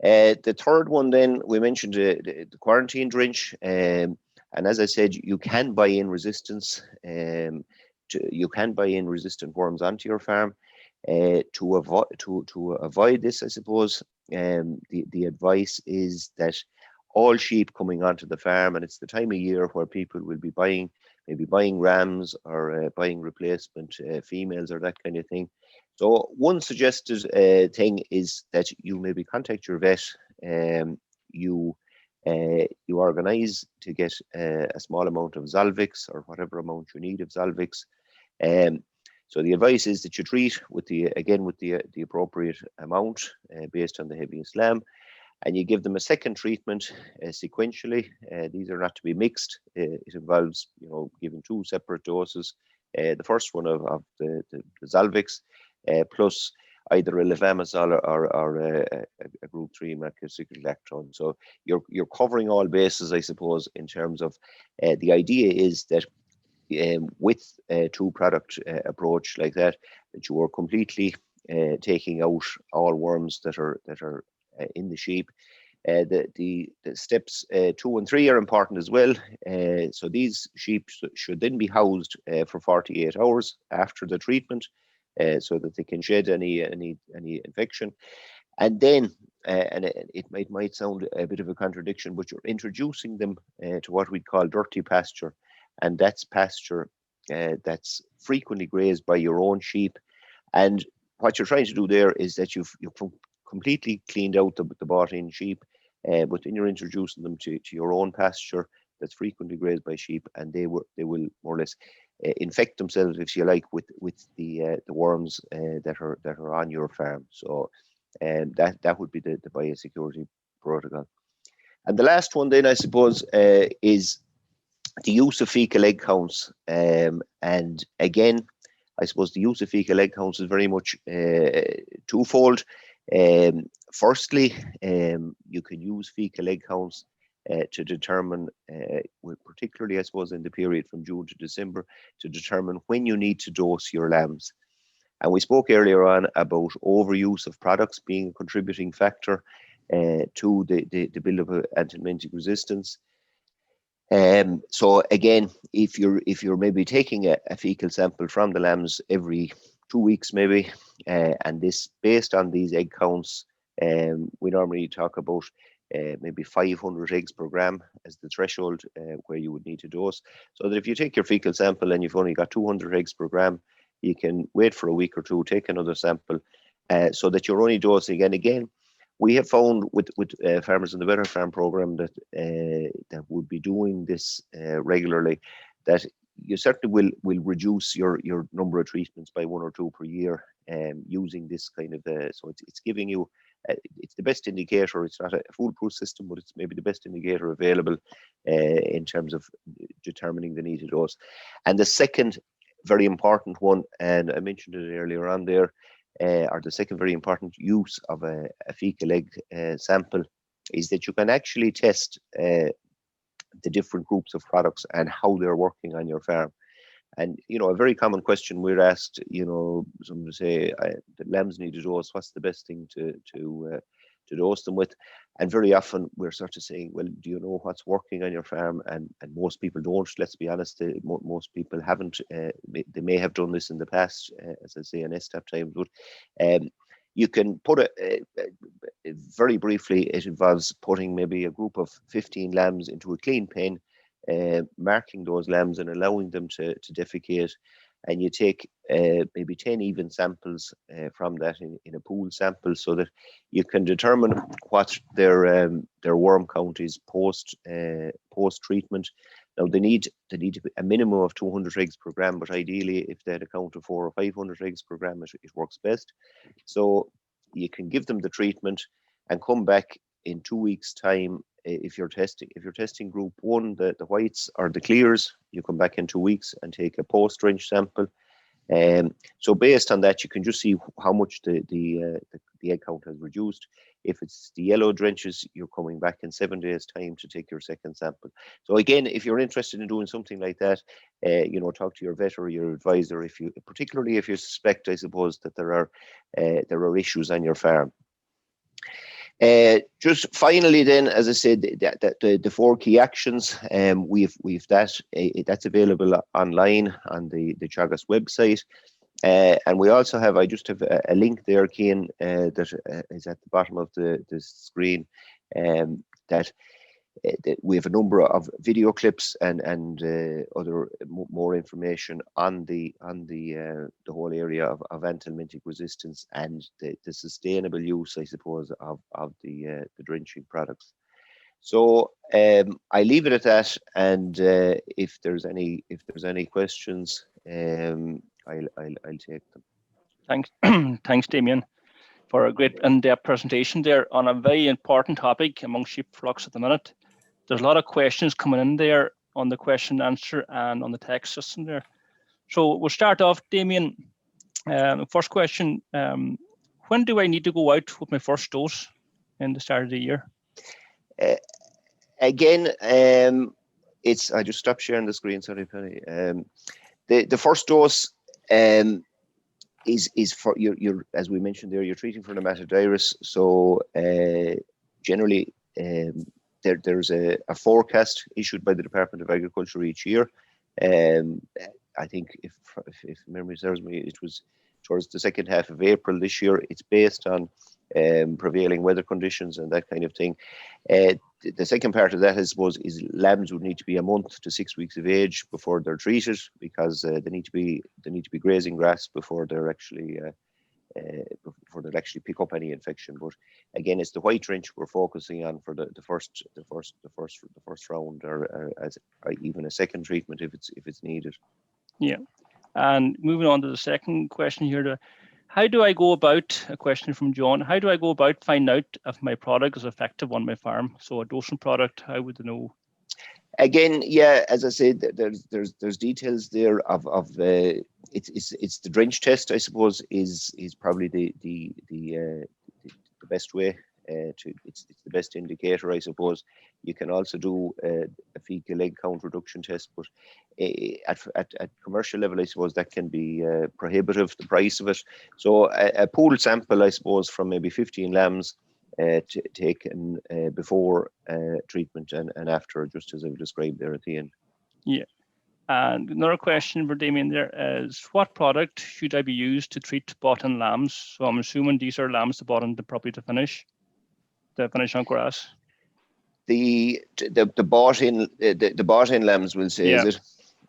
The third one, then, we mentioned the quarantine drench, and as I said, you can buy in resistance. You can buy in resistant worms onto your farm. To avoid this, I suppose, the advice is that all sheep coming onto the farm, and it's the time of year where people will be maybe buying rams or buying replacement females or that kind of thing. So one suggested thing is that you maybe contact your vet. You organise to get a small amount of Zolvix or whatever amount you need of Zolvix. So the advice is that you treat with the appropriate amount based on the heaviest lamb, and you give them a second treatment sequentially. These are not to be mixed. It involves, giving two separate doses. The first one of the Zolvix plus either a levamisole or a group 3 macrocyclolactone. So you're covering all bases, I suppose, in terms of the idea is that with a two-product approach like that you are completely taking out all worms that are in the sheep. The steps 2 and 3 are important as well. So these sheep should then be housed for 48 hours after the treatment, so that they can shed any infection. And then, and it might sound a bit of a contradiction, but you're introducing them to what we'd call dirty pasture, and that's pasture that's frequently grazed by your own sheep. And what you're trying to do there is that you've completely cleaned out the bought-in sheep, but then you're introducing them to your own pasture that's frequently grazed by sheep, and they will more or less infect themselves, if you like, with the worms that are on your farm. So that would be the biosecurity protocol. And the last one then, I suppose, is the use of fecal egg counts. And again, I suppose the use of fecal egg counts is very much twofold. Firstly, you can use fecal egg counts to determine, particularly I suppose in the period from June to December, to determine when you need to dose your lambs. And we spoke earlier on about overuse of products being a contributing factor to the build-up of antibiotic resistance. So again, if you're maybe taking a fecal sample from the lambs every 2 weeks maybe, and this based on these egg counts, we normally talk about maybe 500 eggs per gram as the threshold where you would need to dose. So that if you take your fecal sample and you've only got 200 eggs per gram, you can wait for a week or two, take another sample, so that you're only dosing. And again, we have found with farmers in the Better Farm program that would be doing this regularly, that you certainly will reduce your number of treatments by 1 or 2 per year, using this kind of so it's giving you it's the best indicator. It's not a foolproof system, but it's maybe the best indicator available in terms of determining the needed dose. And the second very important one, and I mentioned it earlier on there, or the second very important use of a fecal egg sample is that you can actually test the different groups of products and how they're working on your farm. And, you know, a very common question we're asked, you know, someone say the lambs need a dose, what's the best thing to dose them with? And very often we're sort of saying, well, do you know what's working on your farm? And most people don't, let's be honest. Most people haven't. They may have done this in the past, as I say, in STAP times, but you can put very briefly, it involves putting maybe a group of 15 lambs into a clean pen, marking those lambs and allowing them to defecate, and you take maybe 10 even samples from that in a pool sample, so that you can determine what their worm count is post treatment. Now they need to be a minimum of 200 eggs per gram, but ideally if they had a count of 400 or 500 eggs per gram, it works best. So you can give them the treatment and come back in 2 weeks' time. If you're testing group 1, the whites or the clears, you come back in 2 weeks and take a post-drench sample. So based on that, you can just see how much the egg count has reduced. If it's the yellow drenches, you're coming back in 7 days' time to take your second sample. So again, if you're interested in doing something like that, you know, talk to your vet or your advisor. Particularly if you suspect, I suppose, that there are issues on your farm. Just finally, then, as I said, the 4 key actions, we've that's available online on the Teagasc website, and we also have. I just have a link there, Cian, that is at the bottom of the screen. That we have a number of video clips and other more information on the whole area of anthelmintic resistance and the sustainable use, I suppose, of the drenching products. So I leave it at that, and if there's any questions, I'll take them. Thanks, thanks, Damian, for a great in-depth presentation there on a very important topic among sheep flocks at the minute. There's a lot of questions coming in there on the question and answer and on the text system there. So we'll start off, Damian. First question, when do I need to go out with my first dose in the start of the year? Again, I just stopped sharing the screen, sorry, Penny. The first dose is for you're as we mentioned there, you're treating for nematovirus. So generally, there's a forecast issued by the Department of Agriculture each year. I think if memory serves me, it was towards the second half of April this year. It's based on prevailing weather conditions and that kind of thing. The second part of that, I suppose, is lambs would need to be a month to 6 weeks of age before they're treated, because they need to be grazing grass before they're actually pick up any infection. But again, it's the white drench we're focusing on for the first round, or even a second treatment if it's needed. Yeah, and moving on to the second question here, how do I go about, a question from John, how do I go about finding out if my product is effective on my farm? So a dosing product, how would I know? Again, yeah, as I said, there's details there of it's the drench test, I suppose, is probably the best way it's the best indicator, I suppose. You can also do a fecal egg count reduction test, but at commercial level, I suppose that can be prohibitive, the price of it. So a pooled sample, I suppose, from maybe 15 lambs taken before treatment and after, just as I've described there at the end. Yeah. And another question for Damian there is, what product should I be used to treat bottom lambs? So I'm assuming these are lambs the bottom probably to finish on grass. The bought in lambs, will say, yeah. Is it?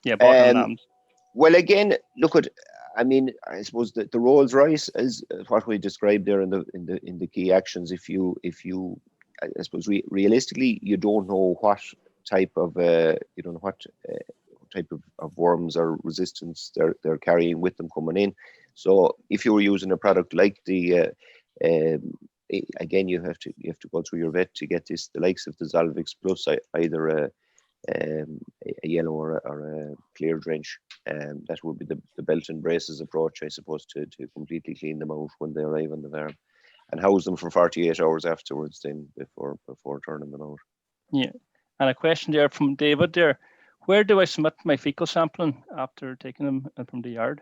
Yeah, bottom lambs. Well, again, look at. I mean, I suppose that the Rolls Royce is what we described there in the key actions. If you, I suppose, realistically, you don't know what type of type of worms or resistance they're carrying with them coming in. So if you were using a product like the again, you have to go through your vet to get the likes of the Zolvix Plus, either a yellow or a clear drench. That would be the belt and braces approach, I suppose, to completely clean them out when they arrive on the farm. house them for 48 hours afterwards then before turning them out. Yeah. And a question there from David there. Where do I submit my fecal sampling after taking them from the yard?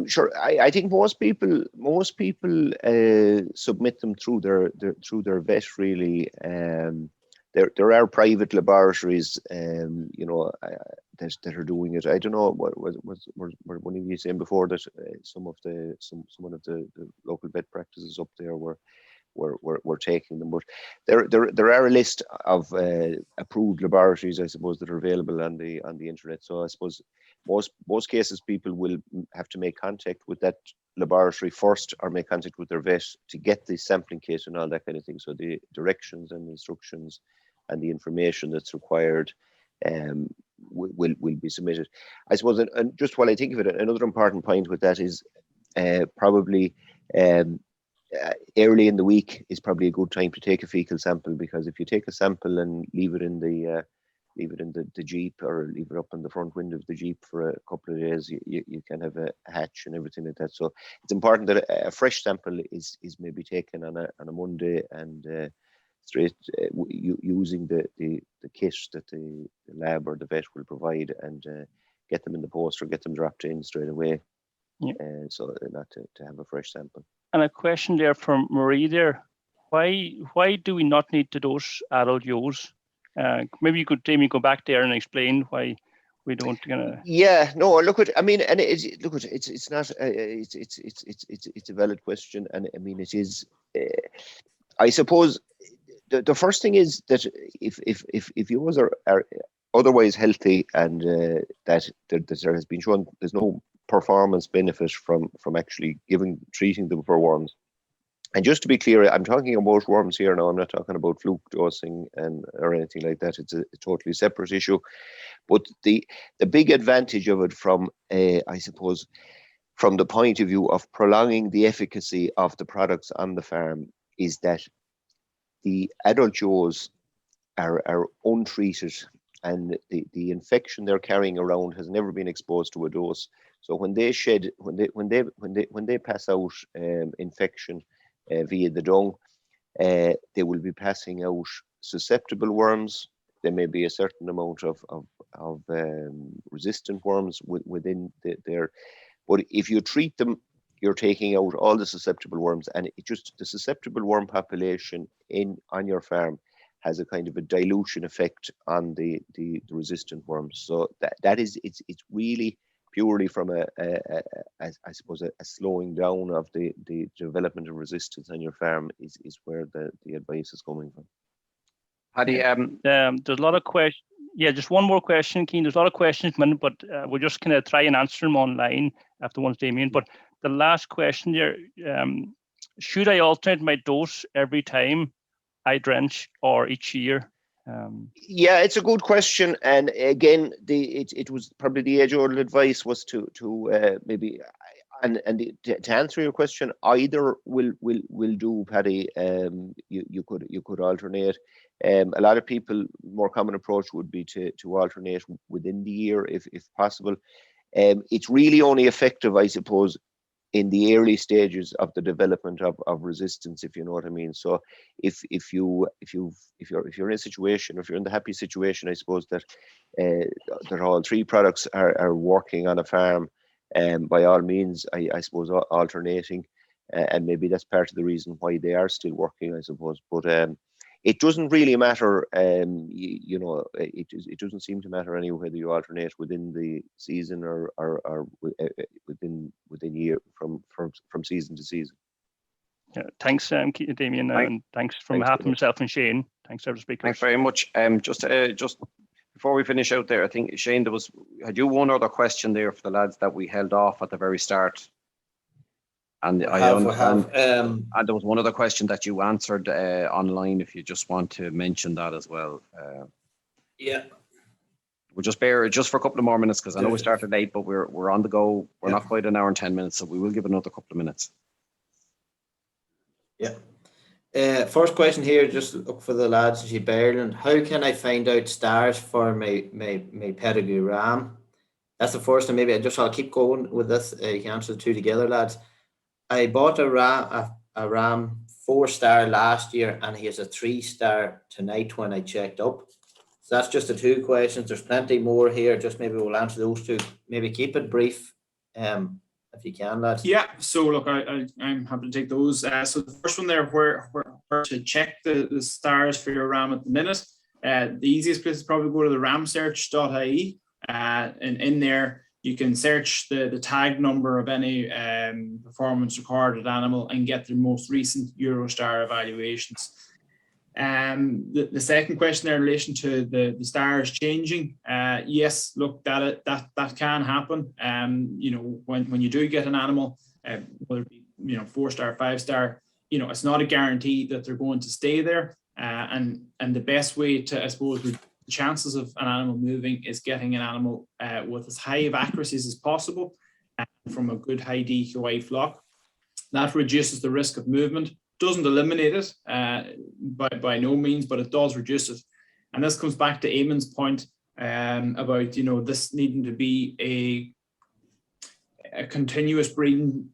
Sure. I think most people submit them through their vet really. There are private laboratories, that are doing it. I don't know what was one of you saying before that some of the local vet practices up there were taking them, but there are a list of approved laboratories, I suppose, that are available on the internet. So I suppose most cases people will have to make contact with that laboratory first, or make contact with their vet to get the sampling kit and all that kind of thing. So the directions and instructions and the information that's required will be submitted. I suppose, and just while I think of it, another important point with that is probably early in the week is probably a good time to take a fecal sample, because if you take a sample and leave it in the Jeep, or leave it up in the front window of the Jeep for a couple of days, you can have a hatch and everything like that. So it's important that a fresh sample is maybe taken on a Monday, and straight using the kit that the lab or the vet will provide, and get them in the post or get them dropped in straight away. Yeah. So not to have a fresh sample. And a question there from Marie there. Why do we not need to dose adult ewes? Maybe you could, Damian, go back there and explain why we don't. Yeah, no. Look at. I mean, and it's not. It's a valid question, and I mean it is. I suppose the first thing is that if ewes are otherwise healthy, and that there has been shown there's no performance benefit from actually treating them for worms. And just to be clear, I'm talking about worms here now. I'm not talking about fluke dosing or anything like that. It's a totally separate issue. But the big advantage of it from I suppose, from the point of view of prolonging the efficacy of the products on the farm, is that the adult ewes are untreated, and the infection they're carrying around has never been exposed to a dose. So when they pass out infection via the dung, they will be passing out susceptible worms. There may be a certain amount of resistant worms within their. But if you treat them, you're taking out all the susceptible worms, and the susceptible worm population on your farm has a kind of a dilution effect on the resistant worms. So that is it's really purely from I suppose a slowing down of the development of resistance on your farm is where the advice is coming from. Paddy, there's a lot of questions. Yeah, just one more question, Cian. There's a lot of questions, but we're just kind of try and answer them online after one's Damian. But the last question there, should I alternate my dose every time I drench or each year? Yeah, it's a good question, and again, it was probably the age-old advice was to maybe, and to answer your question, either will do, Paddy. You could alternate. A lot of people, more common approach would be to alternate within the year if possible. It's really only effective, I suppose, in the early stages of the development of resistance, if you know what I mean. So if you're in a situation, if you're in the happy situation, I suppose that all three products are working on a farm, by all means, I suppose alternating, and maybe that's part of the reason why they are still working, I suppose. But it doesn't really matter, it doesn't seem to matter anyway whether you alternate within the season or within year from season to season. Yeah, thanks, Damian, and thanks from behalf of myself and Shane. Thanks, every speaker. Thanks very much. Just before we finish out there, I think Shane, had you one other question there for the lads that we held off at the very start? And there was one other question that you answered online, if you just want to mention that as well. Yeah. We'll just bear just for a couple of more minutes, because I know we started late, but we're on the go. We're not quite an hour and 10 minutes, so we will give another couple of minutes. Yeah. First question here, just look for the lads in Sheep Ireland. How can I find out stars for my pedigree ram? That's the first, and maybe I'll keep going with this. You can answer the two together, lads. I bought a ram 4-star last year, and he has a 3-star tonight when I checked up. So that's just the 2 questions. There's plenty more here. Just maybe we'll answer those 2. Maybe keep it brief, if you can, lads. Yeah. So look, I'm happy to take those. So the first one there, where to check the stars for your ram at the minute. The easiest place is probably go to the ramsearch.ie, and in there you can search the tag number of any performance recorded animal and get the most recent Eurostar evaluations. The second question there in relation to the stars changing, yes, look, that can happen. When you do get an animal, whether it be 4-star, 5-star, it's not a guarantee that they're going to stay there. And the best way to, I suppose, the chances of an animal moving is getting an animal with as high of accuracies as possible from a good high DQI flock. That reduces the risk of movement. Doesn't eliminate it by no means, but it does reduce it. And this comes back to Eamon's point about this needing to be a continuous breeding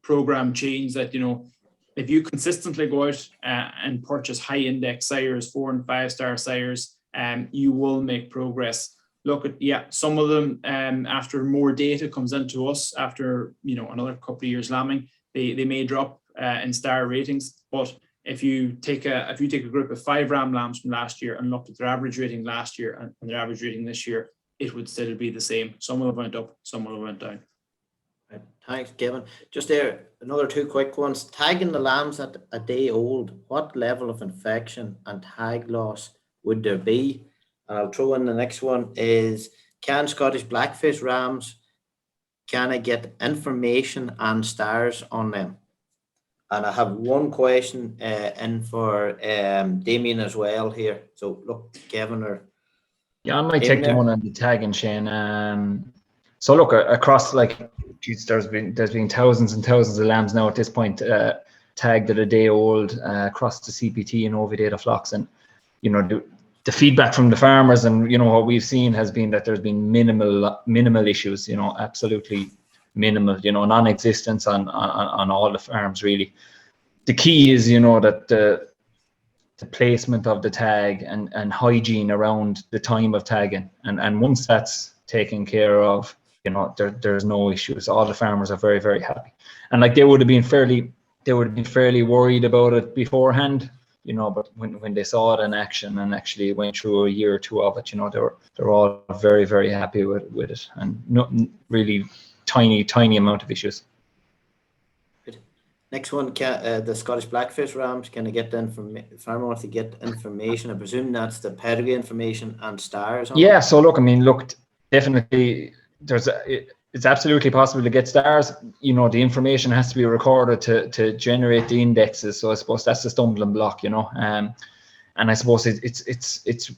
program change. That if you consistently go out and purchase high index sires, 4- and 5-star sires, you will make progress. Look at some of them after more data comes into us after another couple of years lambing, they may drop in star ratings. But if you take a group of 5 ram lambs from last year and looked at their average rating last year and their average rating this year, it would still be the same. Some will have went up, some will have went down. Right. Thanks, Kevin. Just there, another 2 quick ones. Tagging the lambs at a day old, what level of infection and tag loss would there be? And I'll throw in the next one is, can Scottish Blackfish rams, can I get information and stars on them? And I have one question in for Damian as well here. So look, Kevin or... Yeah, I might take the one on the tagging, Shane. So look, across there's been thousands and thousands of lambs now at this point tagged at a day old across the CPT and OV data flocks, and the feedback from the farmers and what we've seen has been that there's been minimal issues, absolutely minimal, non-existence on all the farms really. The key is that the placement of the tag and hygiene around the time of tagging, and once that's taken care of, there's no issues. All the farmers are very, very happy, and they would have been fairly worried about it beforehand, but when they saw it in action and actually went through a year or 2 of it, they're all very, very happy with it, and not really tiny amount of issues. Good. Next one, the Scottish Blackfish rams, can I get the farmer wants to get information? I presume that's the pedigree information and stars. Yeah. So look, definitely it's absolutely possible to get stars. The information has to be recorded to generate the indexes. So I suppose that's the stumbling block, and I suppose it's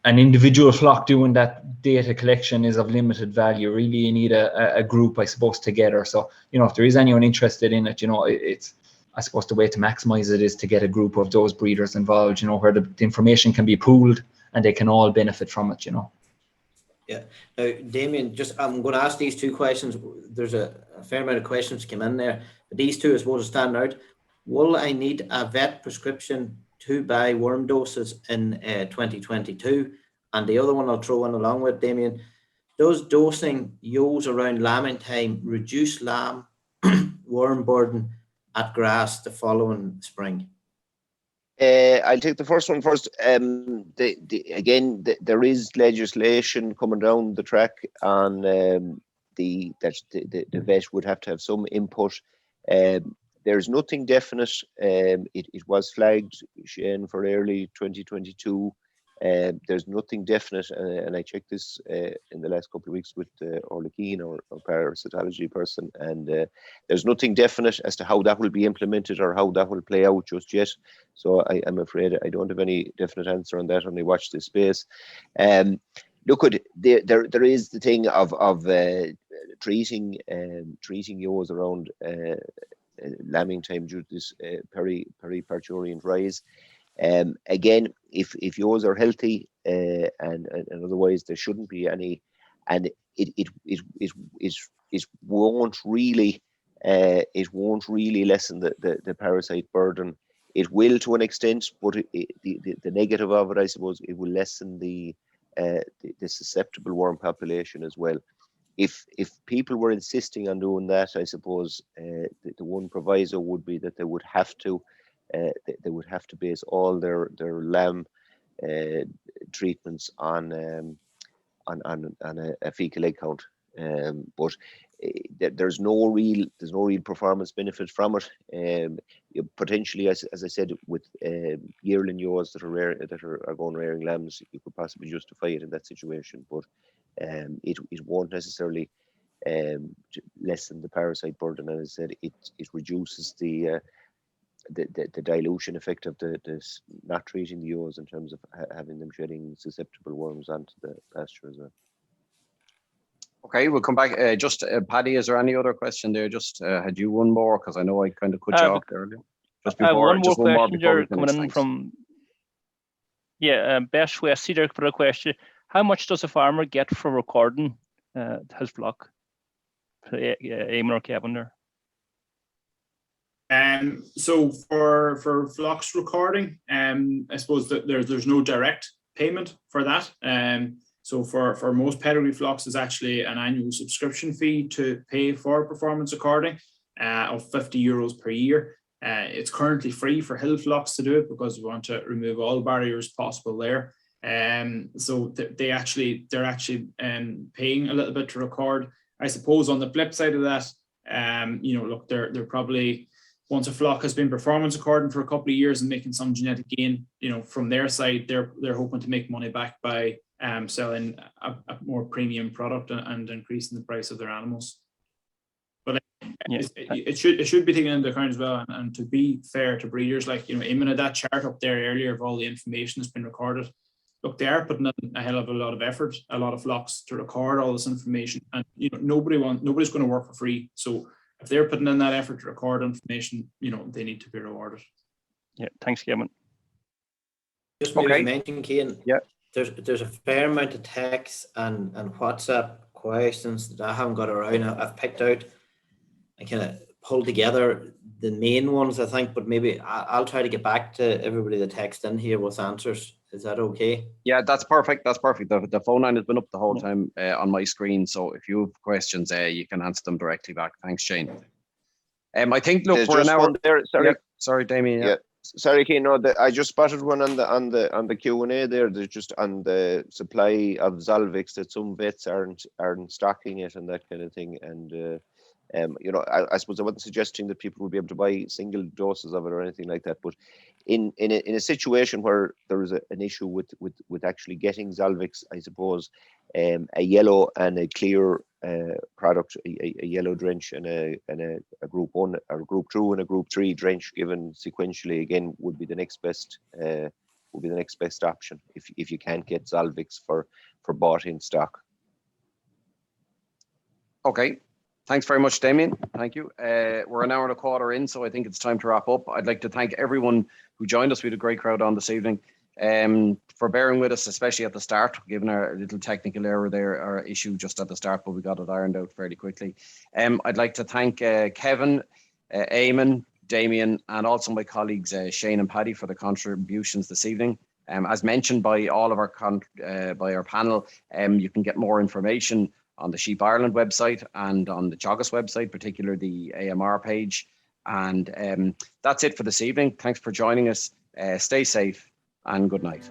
an individual flock doing that data collection is of limited value. Really, you need a group, I suppose, together. So, if there is anyone interested in it, it's, I suppose, the way to maximize it is to get a group of those breeders involved, where the information can be pooled and they can all benefit from it, Yeah. Now, Damian, I'm going to ask these 2 questions. There's a fair amount of questions came in there, but these 2 I suppose stand out. Will I need a vet prescription to buy worm doses in 2022? And the other one I'll throw in along with, Damian, does dosing ewes around lambing time reduce lamb worm burden at grass the following spring? I'll take the first one first. There is legislation coming down the track on the vet would have to have some input. There's nothing definite. It was flagged, Shane, for early 2022. There's nothing definite, and I checked this in the last couple of weeks with Orla Keane, our parasitology person, and there's nothing definite as to how that will be implemented or how that will play out just yet. So I'm afraid I don't have any definite answer on that. Only watch this space. Look, there is the thing of treating ewes around lambing time due to this periparturient rise. Again, if ewes are healthy and otherwise there shouldn't be any, and it won't really it won't really lessen the parasite burden. It will to an extent, but the negative of it, I suppose, it will lessen the susceptible worm population as well. If people were insisting on doing that, I suppose the one proviso would be that they would have to base all their lamb treatments on a fecal egg count. But there's no real performance benefit from it. Potentially, as I said, with yearling ewes that are going rearing lambs, you could possibly justify it in that situation. But it won't necessarily lessen the parasite burden. And as I said, it reduces the dilution effect of the not treating the ewes in terms of having them shedding susceptible worms onto the pasture as well. Okay, we'll come back. Paddy, is there any other question there? Had you one more? Because I know I kind of cut you off there earlier. I have one more question there coming in from Best West there for a question. How much does a farmer get for recording his flock? Eamon or Kevin there. So for flocks recording, I suppose that there's no direct payment for that. So for most pedigree flocks, there's actually an annual subscription fee to pay for performance recording of €50 per year. It's currently free for hill flocks to do it because we want to remove all barriers possible there. So they're actually paying a little bit to record. I suppose on the flip side of that, look, they're probably, once a flock has been performance recording for a couple of years and making some genetic gain, from their side, they're hoping to make money back by selling a more premium product and increasing the price of their animals. But it should be taken into account as well. And to be fair to breeders, like Eamon had that chart up there earlier of all the information that's been recorded. Look, they are putting in a hell of a lot of effort, a lot of flocks to record all this information, and nobody's going to work for free. So if they're putting in that effort to record information, they need to be rewarded. Yeah, thanks, Kevin. Just maybe mention, Cian. Yeah. There's a fair amount of text and WhatsApp questions that I haven't got around. I've picked out and kind of pulled together the main ones, I think, but maybe I'll try to get back to everybody that texted in here with answers. Is that okay? Yeah, that's perfect. That's perfect. The phone line has been up the whole time on my screen. So if you have questions, you can answer them directly back. Thanks, Shane. I think, look, we're an hour there. Sorry. Yeah, sorry, Damian. Yeah. Sorry, Cian. No, I just spotted one on the Q&A there. There's just on the supply of Zolvix that some vets aren't stocking it and that kind of thing. And I suppose I wasn't suggesting that people would be able to buy single doses of it or anything like that. But in a situation where there is an issue with actually getting Zolvix, I suppose a yellow and a clear product, a yellow drench and a group 1 or group 2 and a group 3 drench given sequentially again would be the next best option if you can't get Zolvix for bought in stock. Okay. Thanks very much, Damian. Thank you. We're an hour and a quarter in, so I think it's time to wrap up. I'd like to thank everyone who joined us. We had a great crowd on this evening. For bearing with us, especially at the start, given our little technical error there, our issue just at the start, but we got it ironed out fairly quickly. I'd like to thank Kevin, Eamon, Damian, and also my colleagues Shane and Paddy for the contributions this evening. As mentioned by all of our by our panel, you can get more information on the Sheep Ireland website and on the Teagasc website, particularly the AMR page. And that's it for this evening. Thanks for joining us. Stay safe and good night.